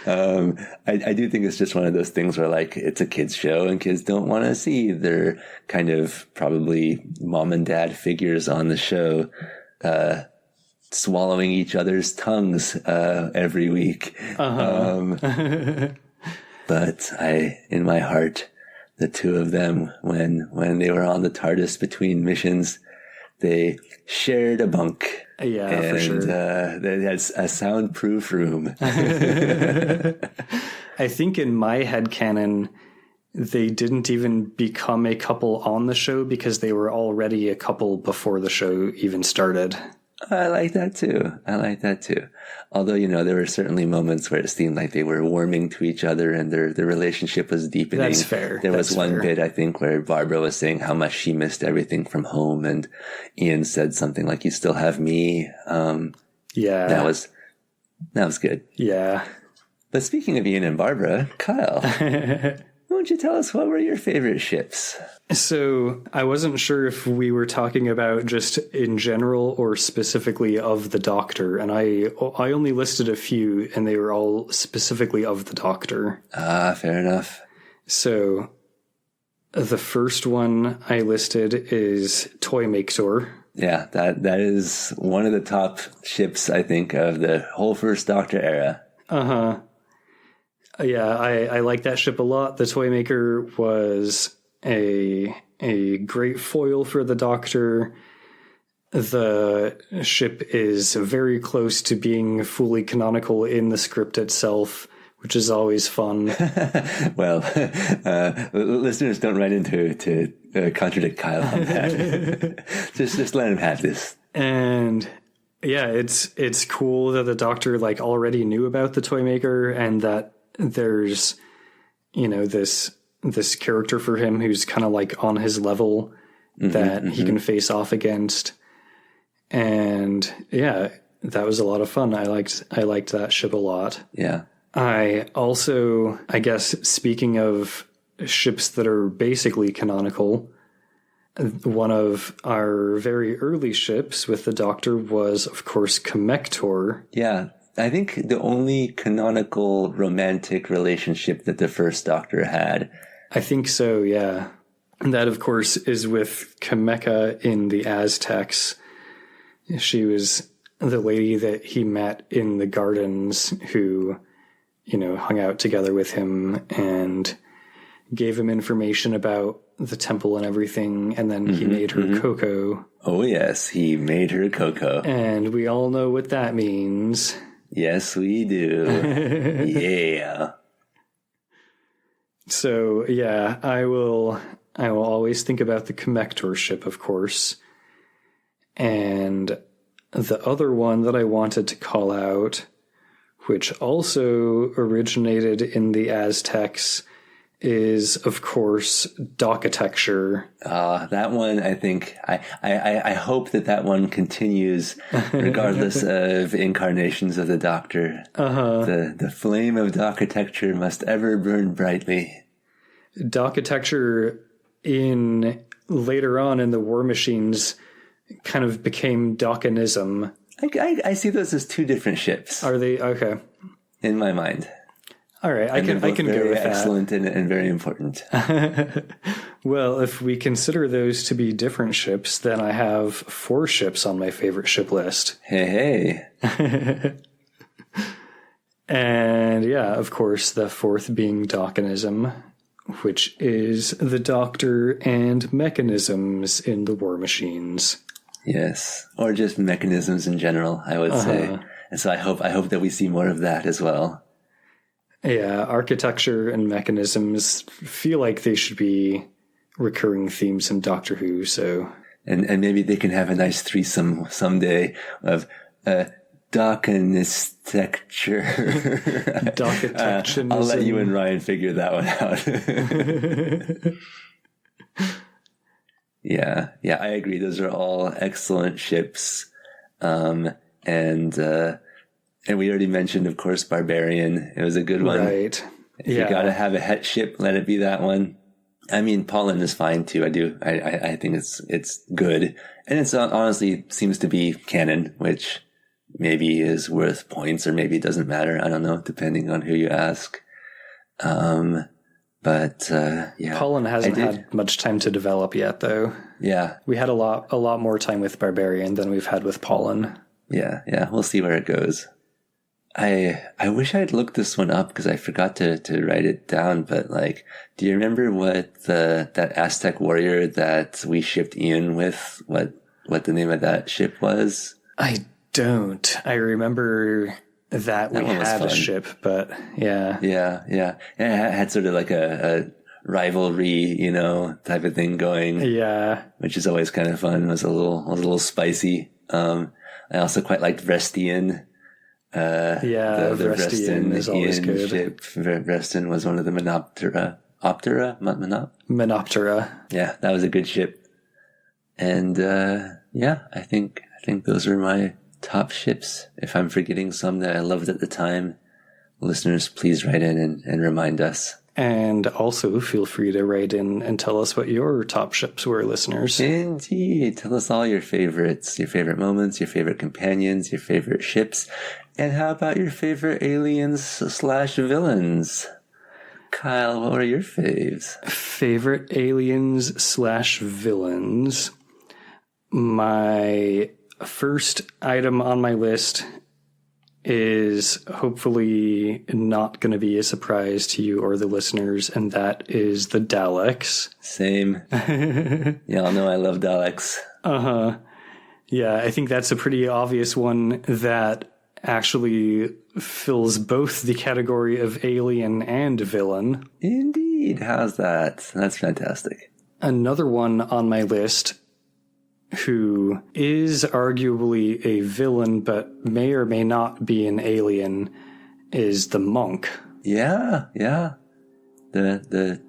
I do think it's just one of those things where, like, it's a kid's show and kids don't want to see their kind of probably mom and dad figures on the show, swallowing each other's tongues every week. But in my heart, the two of them, when they were on the TARDIS between missions, they shared a bunk. Yeah, and, for sure. They had a soundproof room. I think in my headcanon, they didn't even become a couple on the show because they were already a couple before the show even started. I like that too. Although, there were certainly moments where it seemed like they were warming to each other and their relationship was deepening. That's fair. There was one bit, I think, where Barbara was saying how much she missed everything from home, and Ian said something like, "You still have me." Yeah. That was good. Yeah. But speaking of Ian and Barbara, Kyle, why don't you tell us what were your favorite ships? So I wasn't sure if we were talking about just in general or specifically of the Doctor, and I only listed a few, and they were all specifically of the Doctor. Ah, fair enough. So the first one I listed is Toy Makesor. Yeah, that is one of the top ships, I think, of the whole first Doctor era. Yeah, I like that ship a lot. The Toymaker was a great foil for the Doctor. The ship is very close to being fully canonical in the script itself, which is always fun. Well, listeners don't run into contradict Kyle on that. just let him have this. And yeah, it's cool that the Doctor like already knew about the Toymaker and that there's this character for him who's kind of like on his level that he can face off against. And yeah, that was a lot of fun. I liked that ship a lot. Yeah. I also, I guess, speaking of ships that are basically canonical, one of our very early ships with the Doctor was, of course, Kemector. Yeah. I think the only canonical romantic relationship that the first Doctor had. I think so, yeah. And that, of course, is with Kemeka in the Aztecs. She was the lady that he met in the gardens who, hung out together with him and gave him information about the temple and everything, and then he made her cocoa. Oh, yes, he made her cocoa. And we all know what that means. Yes, we do. Yeah. So, yeah, I will always think about the Kemector ship, of course. And the other one that I wanted to call out, which also originated in the Aztecs, is, of course, Docatecture. That one, I think, I hope that one continues regardless of incarnations of the Doctor. The flame of Docatecture must ever burn brightly. Docatecture later on in the War Machines kind of became Docanism. I see those as two different ships. Are they? Okay. In my mind. All right, I can go with that. Excellent and very important. Well, if we consider those to be different ships, then I have 4 ships on my favorite ship list. Hey. And yeah, of course, the 4th being Docanism, which is the Doctor and mechanisms in the War Machines. Yes, or just mechanisms in general, I would say. And so I hope that we see more of that as well. Yeah, architecture and mechanisms feel like they should be recurring themes in Doctor Who, so... And maybe they can have a nice threesome someday of Dockenistecture. I'll let you and Ryan figure that one out. Yeah, I agree. Those are all excellent ships. And we already mentioned, of course, Barbarian. It was a good one. Right. If you gotta have a het ship, let it be that one. I mean, Pollen is fine too. I think it's good. And it's honestly seems to be canon, which maybe is worth points or maybe it doesn't matter. I don't know, depending on who you ask. Yeah. Pollen hasn't had much time to develop yet, though. Yeah. We had a lot more time with Barbarian than we've had with Pollen. Yeah. We'll see where it goes. I wish I'd looked this one up because I forgot to write it down, but like, do you remember what that Aztec warrior that we shipped Ian with, what the name of that ship was? I don't. I remember that we had a ship, but yeah. Yeah. It had sort of like a rivalry, type of thing going. Yeah. Which is always kind of fun. It was a little spicy. I also quite liked Vrestian. The Vrestian is always good. Ship. Vrestin was one of the Menoptera. Menoptera. Yeah, that was a good ship. And I think those are my top ships. If I'm forgetting some that I loved at the time, listeners, please write in and remind us. And also feel free to write in and tell us what your top ships were, listeners. Indeed. Tell us all your favorites, your favorite moments, your favorite companions, your favorite ships. And how about your favorite aliens/villains? Kyle, what were your faves? Favorite aliens/villains. My first item on my list is hopefully not going to be a surprise to you or the listeners, and that is the Daleks. Same. Y'all know I love Daleks. Uh-huh. Yeah, I think that's a pretty obvious one that actually fills both the category of alien and villain. Indeed. How's that? That's fantastic. Another one on my list who is arguably a villain but may or may not be an alien is the Monk. Yeah. The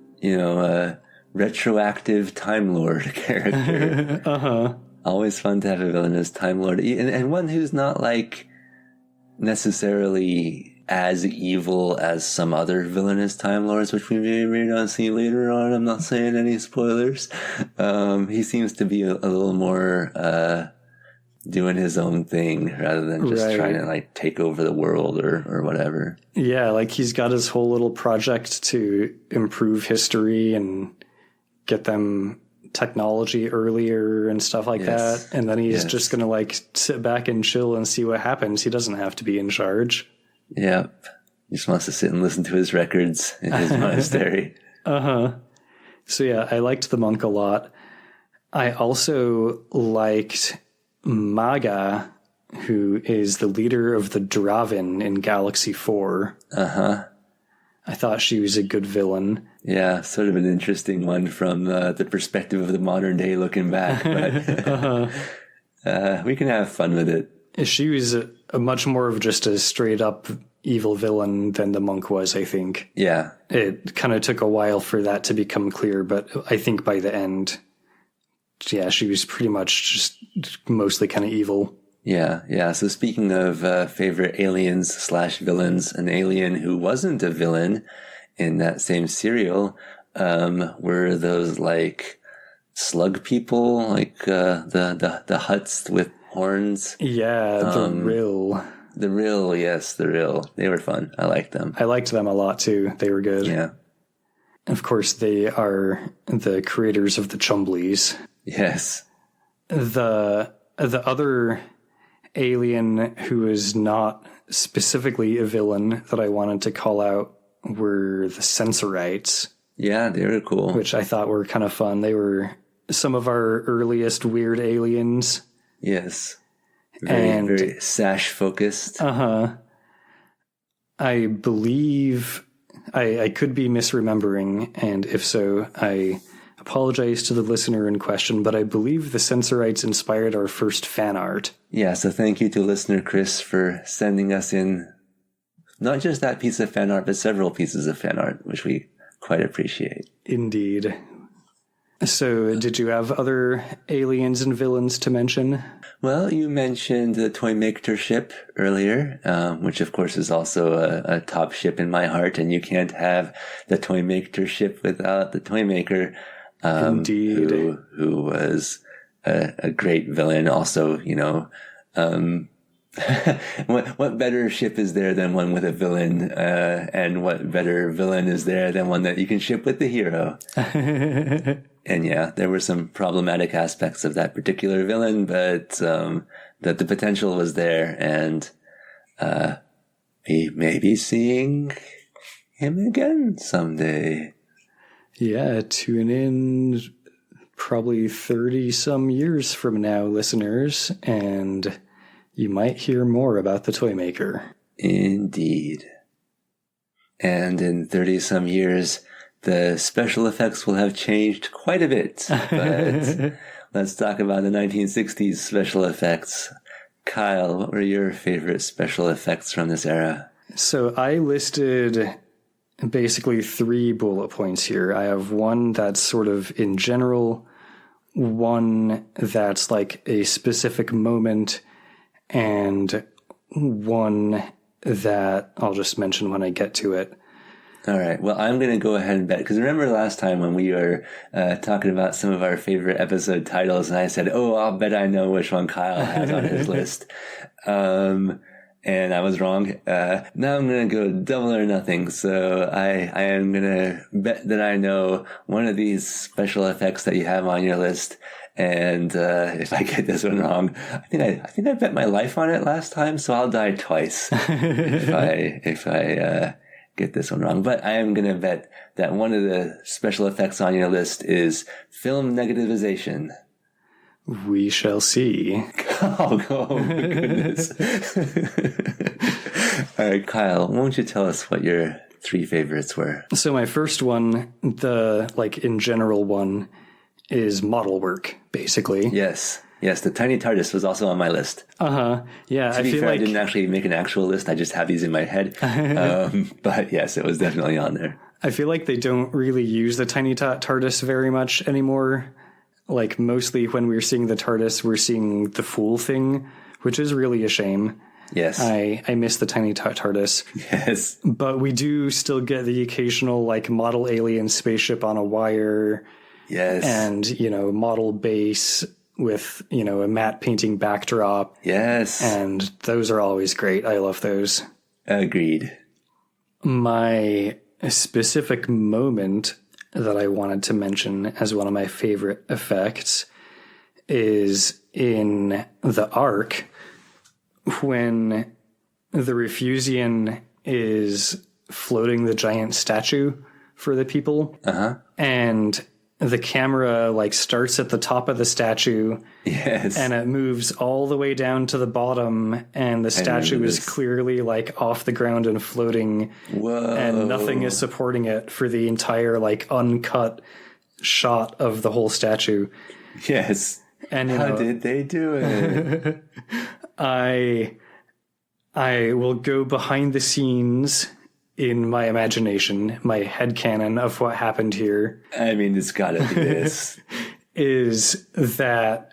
retroactive Time Lord character. Uh-huh. Always fun to have a villain as Time Lord. And one who's not like necessarily as evil as some other villainous Time Lords, which we may not see later on. I'm not saying any spoilers. He seems to be a little more doing his own thing rather than just trying to like take over the world or whatever. Yeah, like he's got his whole little project to improve history and get them technology earlier and stuff like that. And then he's just going to like sit back and chill and see what happens. He doesn't have to be in charge. Yep. He just wants to sit and listen to his records in his monastery. Uh-huh. So yeah, I liked the Monk a lot. I also liked Maga, who is the leader of the Draven in Galaxy 4. Uh-huh. I thought she was a good villain. Yeah, sort of an interesting one from the perspective of the modern day looking back. But we can have fun with it. She was a much more of just a straight up evil villain than the Monk was, I think. Yeah. It kind of took a while for that to become clear, but I think by the end, yeah, she was pretty much just mostly kind of evil. Yeah. So speaking of favorite aliens/villains, an alien who wasn't a villain in that same serial were those like slug people, like the Hutts with horns. Yeah, the Rill. The Rill, yes, the Rill. They were fun. I liked them. I liked them a lot too. They were good. Yeah. Of course, they are the creators of the Chumblies. Yes. The other alien who is not specifically a villain that I wanted to call out were the Sensorites. Yeah, they were cool. Which I thought were kind of fun. They were some of our earliest weird aliens. Yes. Very sash focused. Uh-huh. I believe I could be misremembering, and if so, I apologize to the listener in question, but I believe the Sensorites inspired our first fan art. Yeah, so thank you to listener Chris for sending us in not just that piece of fan art, but several pieces of fan art, which we quite appreciate. Indeed. So, did you have other aliens and villains to mention? Well, you mentioned the Toymaker ship earlier, which of course is also a top ship in my heart, and you can't have the Toymaker ship without the Toymaker, Indeed. who was a great villain. Also, what better ship is there than one with a villain, and what better villain is there than one that you can ship with the hero? And yeah, there were some problematic aspects of that particular villain, but that the potential was there, and we may be seeing him again someday. Yeah, tune in probably 30-some years from now, listeners, and you might hear more about the Toymaker. Indeed. And in 30-some years, the special effects will have changed quite a bit. But let's talk about the 1960s special effects. Kyle, what were your favorite special effects from this era? So I listed basically 3 bullet points here. I have one that's sort of in general, one that's like a specific moment, and one that I'll just mention when I get to it. All right. Well, I'm going to go ahead and bet, because remember last time when we were talking about some of our favorite episode titles, and I said, I'll bet I know which one Kyle has on his list. And I was wrong. Now I'm going to go double or nothing. So I am going to bet that I know one of these special effects that you have on your list. And if I get this one wrong, I think I bet my life on it last time, so I'll die twice if I get this one wrong. But I am going to bet that one of the special effects on your list is film negativization. We shall see. Oh my goodness. All right, Kyle, won't you tell us what your 3 favorites were? So my first one, the in general one, is model work, basically. Yes, the tiny TARDIS was also on my list. Yeah, to be fair, I didn't actually make an actual list. I just have these in my head. But yes, it was definitely on there. I feel like they don't really use the tiny TARDIS very much anymore. Like, mostly when we're seeing the TARDIS, we're seeing the Fool thing, which is really a shame. Yes. I miss the tiny TARDIS. Yes. But we do still get the occasional, model alien spaceship on a wire. Yes. And, model base with, a matte painting backdrop. Yes. And those are always great. I love those. Agreed. My specific moment that I wanted to mention as one of my favorite effects is in the Ark when the Refusian is floating the giant statue for the people. And the camera starts at the top of the statue. Yes. And it moves all the way down to the bottom, and the statue is clearly off the ground and floating. Whoa. And nothing is supporting it for the entire uncut shot of the whole statue. Yes. And how did they do it? I will go behind the scenes in my imagination, my headcanon of what happened here. I mean, it's gotta be this. Is that,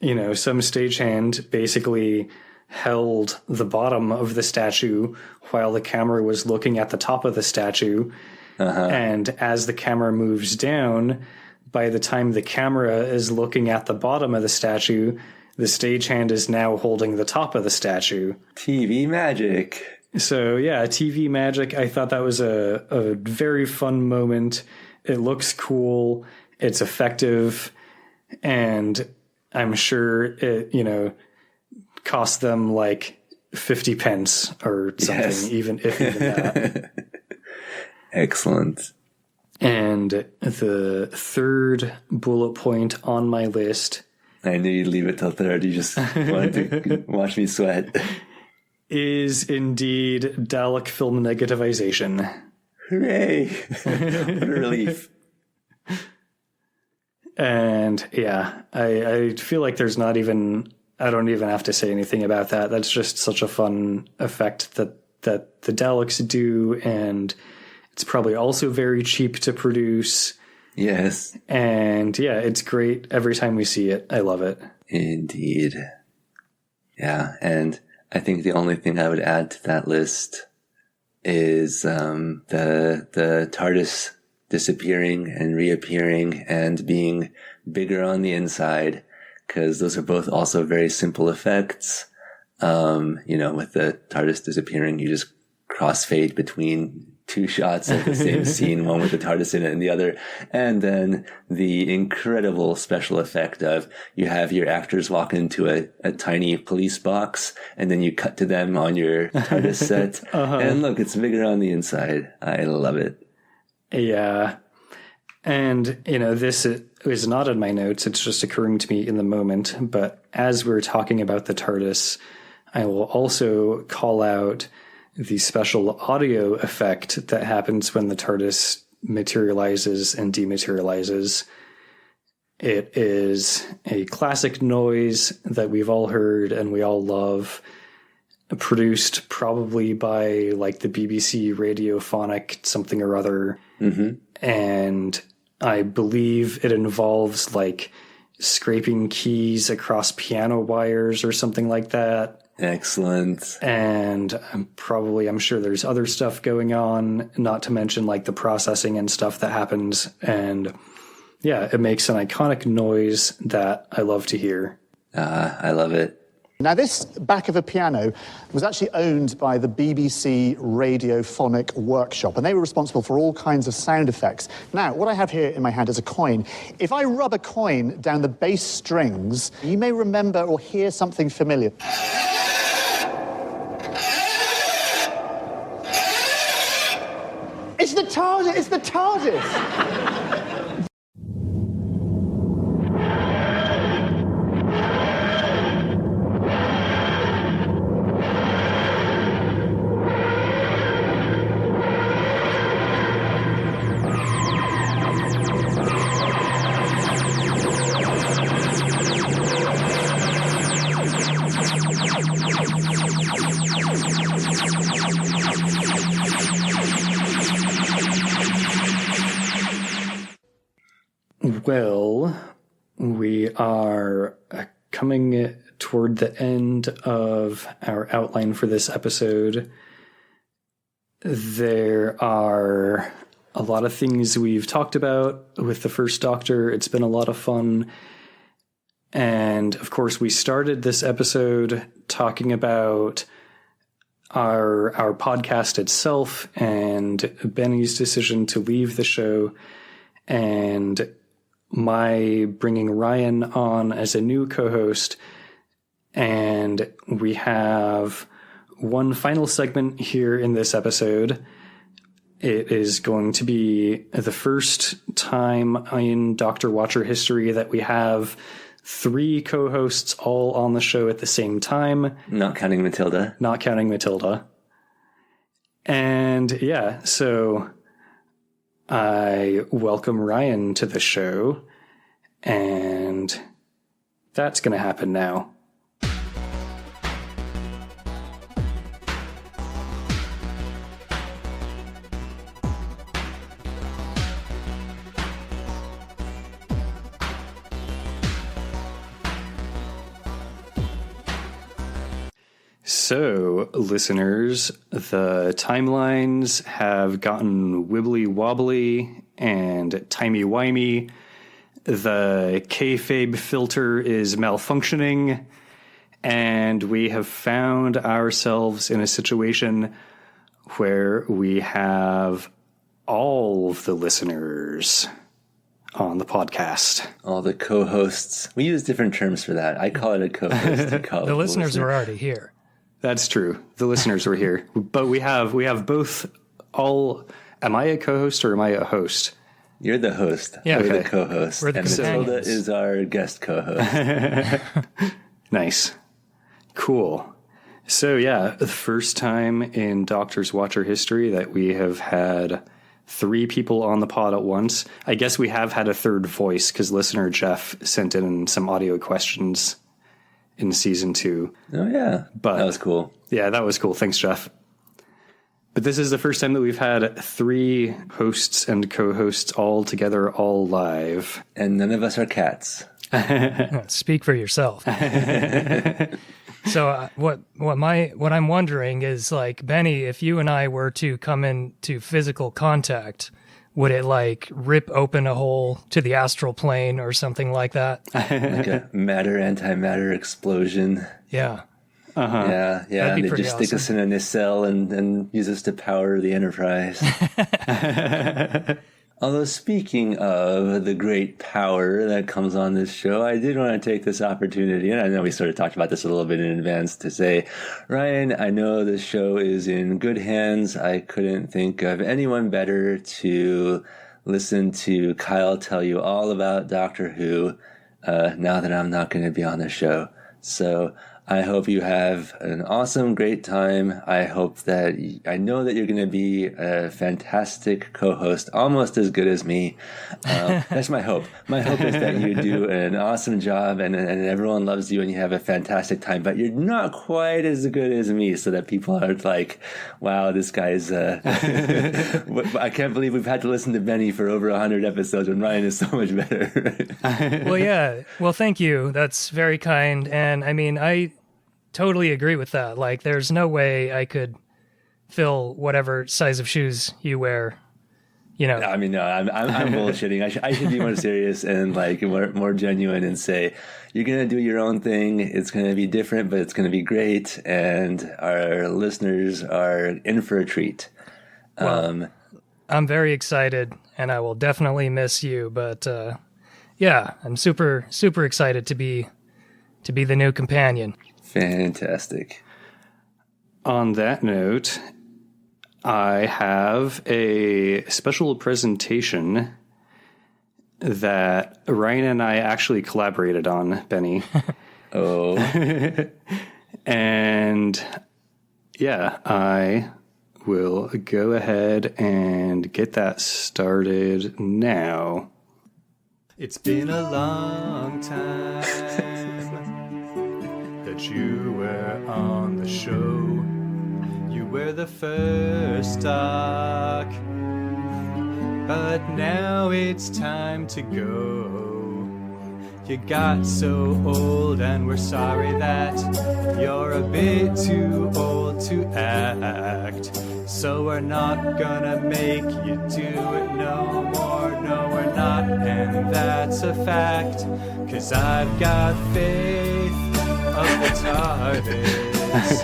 some stagehand basically held the bottom of the statue while the camera was looking at the top of the statue. And as the camera moves down, by the time the camera is looking at the bottom of the statue, the stagehand is now holding the top of the statue. TV magic. So yeah, TV magic. I thought that was a very fun moment. It looks cool. It's effective. And I'm sure it, cost them 50 pence or something, Yes. even that. Excellent. And the third bullet point on my list. I knew you'd leave it till third. You just wanted to watch me sweat. is indeed Dalek film negativization. Hooray! What a relief. And yeah, I feel like there's not even, I don't even have to say anything about that. That's just such a fun effect that the Daleks do, and it's probably also very cheap to produce. Yes. And yeah, it's great every time we see it. I love it. Indeed. Yeah, and I think the only thing I would add to that list is the TARDIS disappearing and reappearing and being bigger on the inside, because those are both also very simple effects. With the TARDIS disappearing, you just crossfade between two shots of the same scene, one with the TARDIS in it and the other. And then the incredible special effect of you have your actors walk into a tiny police box, and then you cut to them on your TARDIS set. And look, it's bigger on the inside. I love it. Yeah. And, this is not in my notes. It's just occurring to me in the moment. But as we're talking about the TARDIS, I will also call out the special audio effect that happens when the TARDIS materializes and dematerializes. It is a classic noise that we've all heard and we all love, produced probably by like the BBC radiophonic something or other. Mm-hmm. And I believe it involves like scraping keys across piano wires or something like that. Excellent. And I'm sure there's other stuff going on, not to mention like the processing and stuff that happens. And yeah, it makes an iconic noise that I love to hear. I love it. Now, this back of a piano was actually owned by the BBC Radiophonic Workshop, and they were responsible for all kinds of sound effects. Now, what I have here in my hand is a coin. If I rub a coin down the bass strings, you may remember or hear something familiar. It's the TARDIS! It's the TARDIS! Well, we are coming toward the end of our outline for this episode. There are a lot of things we've talked about with the First Doctor. It's been a lot of fun. And of course, we started this episode talking about our podcast itself and Benny's decision to leave the show, and my bringing Ryan on as a new co-host. And we have one final segment here in this episode. It is going to be the first time in Dr. Watcher history that we have 3 co-hosts all on the show at the same time. Not counting Matilda. Not counting Matilda. And yeah, so I welcome Ryan to the show, and that's going to happen now. So, listeners, the timelines have gotten wibbly wobbly and timey-wimey. The kayfabe filter is malfunctioning, and we have found ourselves in a situation where we have all of the listeners on the podcast. All the co-hosts. We use different terms for that. I call it a co-host. You call it The listeners were already here. That's true. The listeners were here, but we have both. All. Am I a co-host or am I a host? You're the host. Yeah, We're okay. the co-host. We're the and Matilda companions. is our guest co-host. Nice. Cool. So yeah, the first time in Doctor's Watcher history that we have had 3 people on the pod at once. I guess we have had a third voice because listener Jeff sent in some audio questions in season 2. Oh yeah, but that was cool. Yeah, that was cool. Thanks, Jeff. But this is the first time that we've had 3 hosts and co-hosts all together, all live. And none of us are cats. Speak for yourself. So what I'm wondering is, like, Benny, if you and I were to come into physical contact, would it like rip open a hole to the astral plane or something like that? Like a matter-antimatter explosion. Yeah. Yeah. That'd be They pretty just stick us in a nacelle and use us to power the Enterprise. Although, speaking of the great power that comes on this show, I did want to take this opportunity, and I know we sort of talked about this a little bit in advance, to say, Ryan, I know this show is in good hands. I couldn't think of anyone better to listen to Kyle tell you all about Doctor Who now that I'm not going to be on the show. So I hope you have an awesome, great time. I know that you're going to be a fantastic co-host, almost as good as me. That's my hope. My hope is that you do an awesome job and everyone loves you and you have a fantastic time, but you're not quite as good as me, so that people are like, wow, this guy's, I can't believe we've had to listen to Benny for over 100 episodes when Ryan is so much better. Well, yeah. Well, thank you. That's very kind. And I mean, I totally agree with that. Like, there's no way I could fill whatever size of shoes you wear. You know. I mean, no, I'm bullshitting. I should be more serious and like more genuine and say, you're gonna do your own thing. It's gonna be different, but it's gonna be great, and our listeners are in for a treat. Well, I'm very excited, and I will definitely miss you. But yeah, I'm super excited to be the new companion. Fantastic. On that note, I have a special presentation that Ryan and I actually collaborated on, Benny. Oh. And yeah, I will go ahead and get that started now. It's been a long time that you were on the show. You were the first Doc, but now it's time to go. You got so old and we're sorry that you're a bit too old to act. So we're not gonna make you do it no more, no we're not, and that's a fact. 'Cause I've got faith of the TARDIS,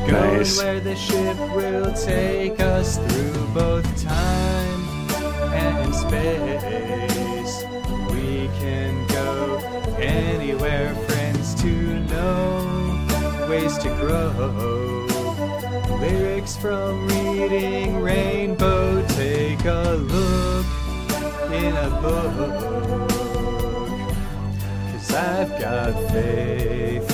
going Nice. where the ship will take us through both time and space. We can go anywhere, friends to know, ways to grow. Lyrics from Reading Rainbow, take a look in a book. 'Cause I've got faith.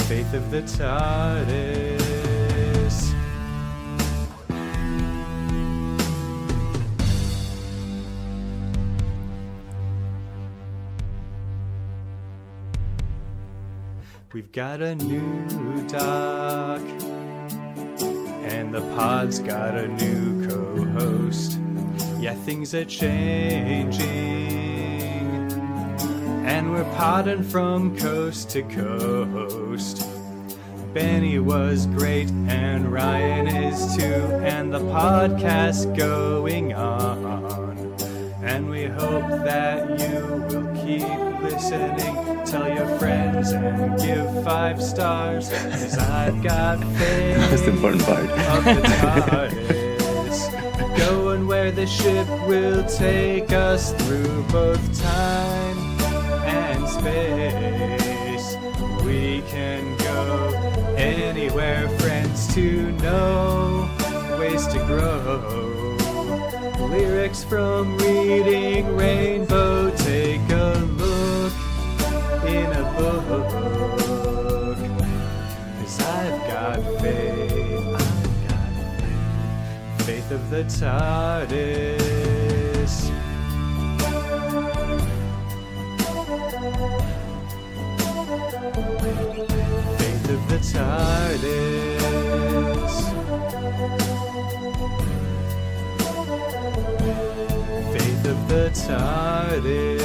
Faith of the TARDIS. We've got a new doc, and the pod's got a new co-host. Yeah, things are changing, and we're podding from coast to coast. Benny was great, and Ryan is too, and the podcast going on. And we hope that you will keep listening. Tell your friends and give 5 stars. 'Cause I've got faith That's the important part. of the TARDIS, going where the ship will take us through both time and space. We can go anywhere, friends to know, ways to grow. Lyrics from Reading Rainbow, take a look in a book. 'cause I've got faith. I've got faith. Faith of the TARDIS. Faith of the TARDIS. Faith of the TARDIS.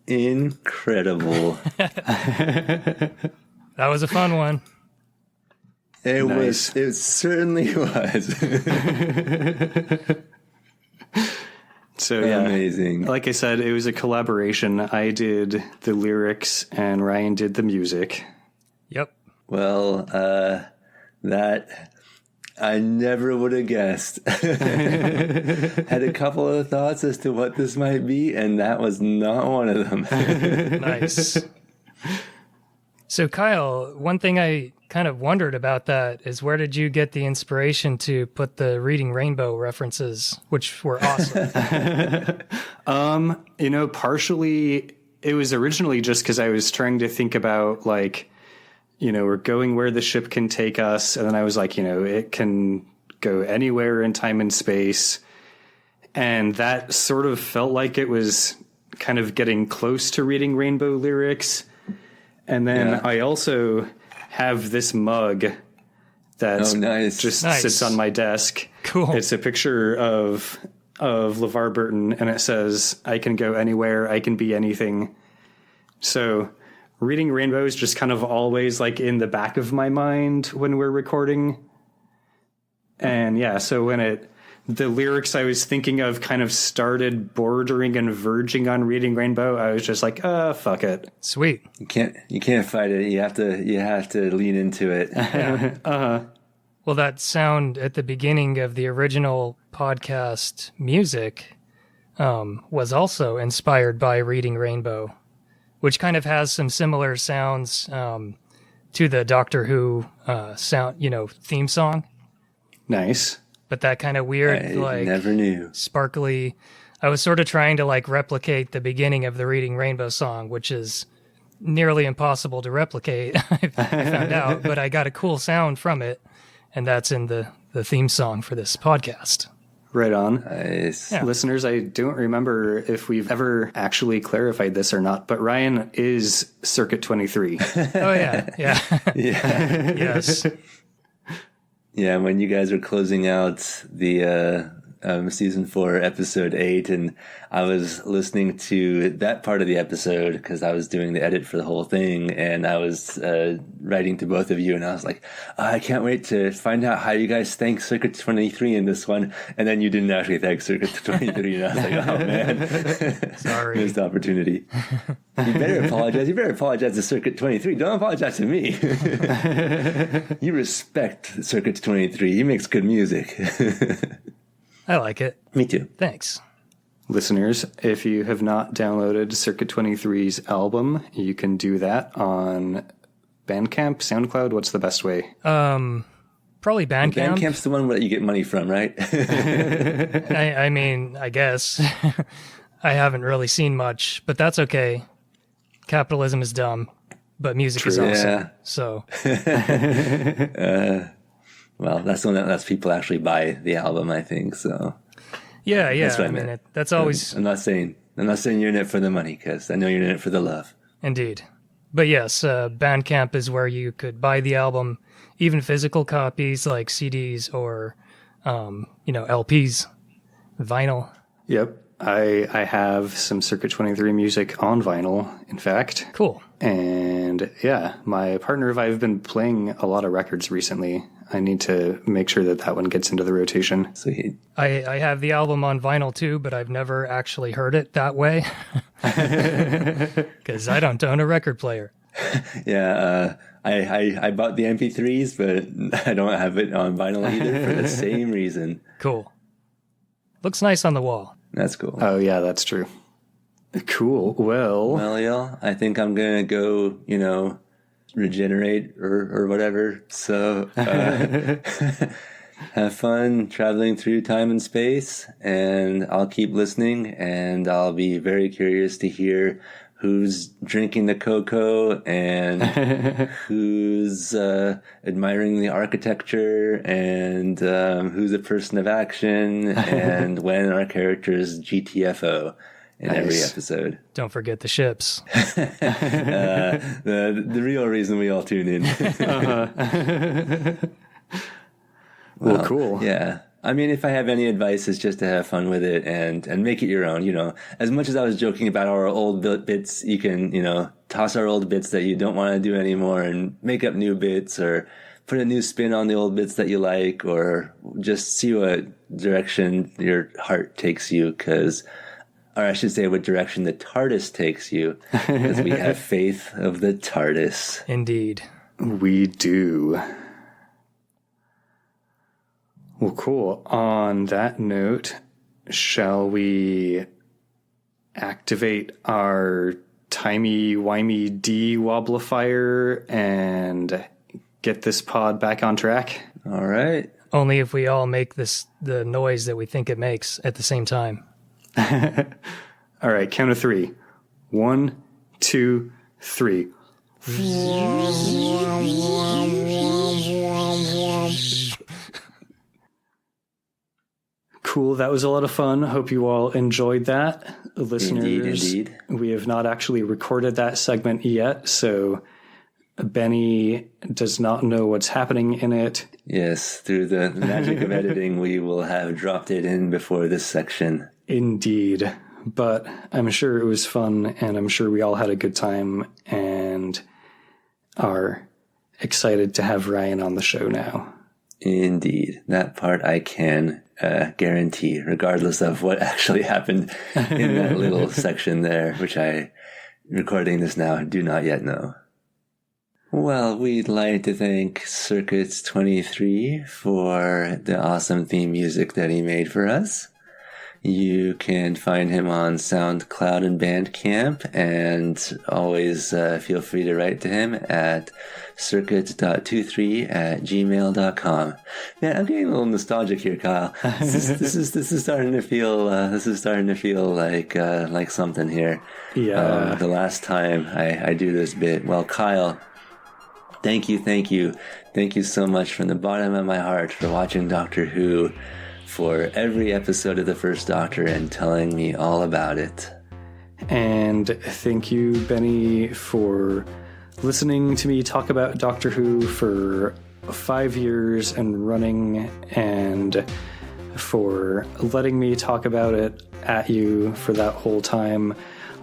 Incredible. That was a fun one. It Nice. was. It certainly was. So yeah, Amazing. like I said, it was a collaboration. I did the lyrics and Ryan did the music. Yep. Well, that I never would have guessed. Had a couple of thoughts as to what this might be, and that was not one of them. Nice. So, Kyle, one thing I kind of wondered about that is where did you get the inspiration to put the Reading Rainbow references, which were awesome? Partially it was originally just because I was trying to think about like, we're going where the ship can take us. And then I was like, it can go anywhere in time and space. And that sort of felt like it was kind of getting close to Reading Rainbow lyrics. And then I also have this mug that just sits on my desk. Cool. It's a picture of LeVar Burton, and it says, "I can go anywhere, I can be anything." So Reading Rainbow is just kind of always like in the back of my mind when we're recording. And yeah, so when the lyrics I was thinking of kind of started bordering and verging on Reading Rainbow, I was just like, fuck it. Sweet. You can't fight it. You have to lean into it. Well, that sound at the beginning of the original podcast music was also inspired by Reading Rainbow, which kind of has some similar sounds to the Doctor Who theme song. Nice. But that kind of weird, I never knew. Sparkly. I was sort of trying to like replicate the beginning of the Reading Rainbow song, which is nearly impossible to replicate. I found out, but I got a cool sound from it, and that's in the theme song for this podcast. Right on. Nice. Yeah. Listeners, I don't remember if we've ever actually clarified this or not, but Ryan is Circuit 23. Oh yeah, yeah, Yeah. yes. Yeah, when you guys were closing out the season 4, episode 8, and I was listening to that part of the episode because I was doing the edit for the whole thing, and I was writing to both of you, and I was like, I can't wait to find out how you guys thank Circuit 23 in this one. And then you didn't actually thank Circuit 23, and I was like, oh man, Sorry. missed opportunity. You better apologize. You better apologize to Circuit 23. Don't apologize to me. You respect Circuit 23. He makes good music. I like it. Me too. Thanks. Listeners, if you have not downloaded Circuit 23's album, you can do that on Bandcamp, SoundCloud. What's the best way? Probably Bandcamp. Bandcamp's the one that you get money from, right? I mean, I guess. I haven't really seen much, but that's okay. Capitalism is dumb, but music is awesome. Yeah. So, Well, that's the one that lets people actually buy the album, I think. So yeah. That's what I I mean, meant. that's always I'm not saying you're in it for the money, because I know you're in it for the love. indeed. But yes, Bandcamp is where you could buy the album, even physical copies like CDs or, LPs, vinyl. Yep. I have some Circuit 23 music on vinyl, in fact. Cool. And yeah, my partner and I have been playing a lot of records recently. I need to make sure that one gets into the rotation. Sweet. I have the album on vinyl too, but I've never actually heard it that way because I don't own a record player. Yeah, I bought the MP3s, but I don't have it on vinyl either for the same reason. Cool. Looks nice on the wall. That's cool. Oh, yeah, that's true. Cool. Well, y'all, I think I'm going to go, regenerate or whatever. So Have fun traveling through time and space, and I'll keep listening, and I'll be very curious to hear who's drinking the cocoa and who's admiring the architecture and who's a person of action and when our characters GTFO in every episode. Don't forget the ships. The real reason we all tune in. Well, cool. Yeah. I mean, if I have any advice, it's just to have fun with it and make it your own. You know, as much as I was joking about our old bits, you can, you know, toss our old bits that you don't want to do anymore and make up new bits or put a new spin on the old bits that you like, or just see what direction your heart takes you, or I should say what direction the TARDIS takes you, because we have faith of the TARDIS. Indeed. We do. Well, cool. On that note, shall we activate our timey-wimey D-wobblifier and get this pod back on track? All right. Only if we all make the noise that we think it makes at the same time. All right, count of 3. 1, 2, 3. Cool, that was a lot of fun. Hope you all enjoyed that. Listeners, Indeed. We have not actually recorded that segment yet, so Benny does not know what's happening in it. Yes, through the magic of editing, we will have dropped it in before this section. Indeed. But I'm sure it was fun, and I'm sure we all had a good time, and are excited to have Ryan on the show now. Indeed. That part I can guarantee, regardless of what actually happened in that little section there, which I, recording this now, do not yet know. Well, we'd like to thank Circuits 23 for the awesome theme music that he made for us. You can find him on SoundCloud and Bandcamp, and always feel free to write to him at circuits.23@gmail.com. Man, I'm getting a little nostalgic here, Kyle. This is starting to feel like something here. Yeah. The last time I do this bit. Well, Kyle, thank you so much from the bottom of my heart for watching Doctor Who for every episode of the First Doctor and telling me all about it. And thank you, Benny, for listening to me talk about Doctor Who for 5 years and running, and for letting me talk about it at you for that whole time.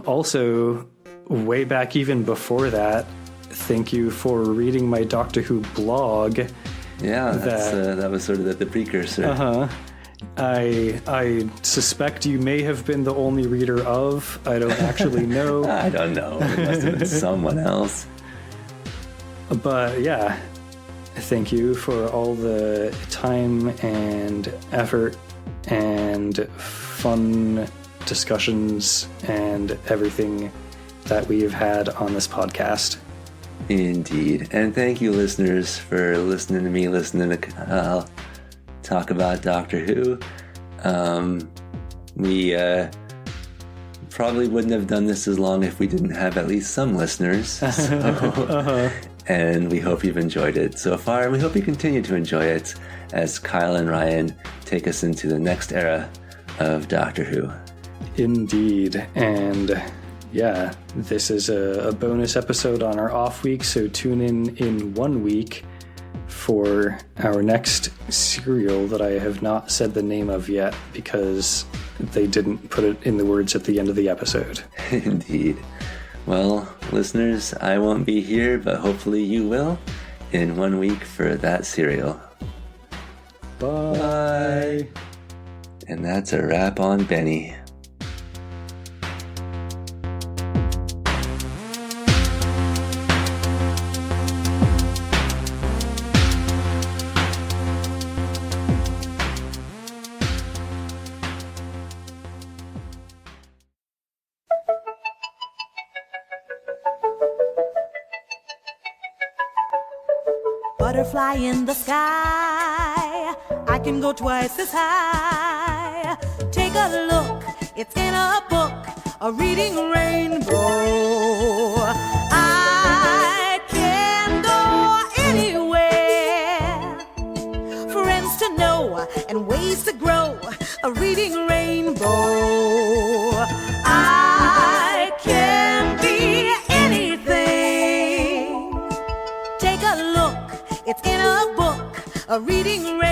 Also, way back even before that, thank you for reading my Doctor Who blog. Yeah, that was sort of the precursor. Uh-huh. I suspect you may have been the only reader of. I don't actually know. I don't know. It must have been someone else. But yeah, thank you for all the time and effort and fun discussions and everything that we've had on this podcast. Indeed. And thank you, listeners, for listening to me, listening to talk about Doctor Who. We probably wouldn't have done this as long if we didn't have at least some listeners. So, and we hope you've enjoyed it so far, and we hope you continue to enjoy it as Kyle and Ryan take us into the next era of Doctor Who. Indeed. And yeah, this is a bonus episode on our off week, so tune in 1 week for our next serial that I have not said the name of yet because they didn't put it in the words at the end of the episode. Indeed. Well, listeners, I won't be here, but hopefully you will in 1 week for that serial. Bye. And that's a wrap on Benny. Butterfly in the sky, I can go twice as high. Take a look, it's in a book, a reading rainbow. I can go anywhere, friends to know and ways to grow, a reading rainbow. I can be anything. Take a look, it's in a book, a reading rainbow.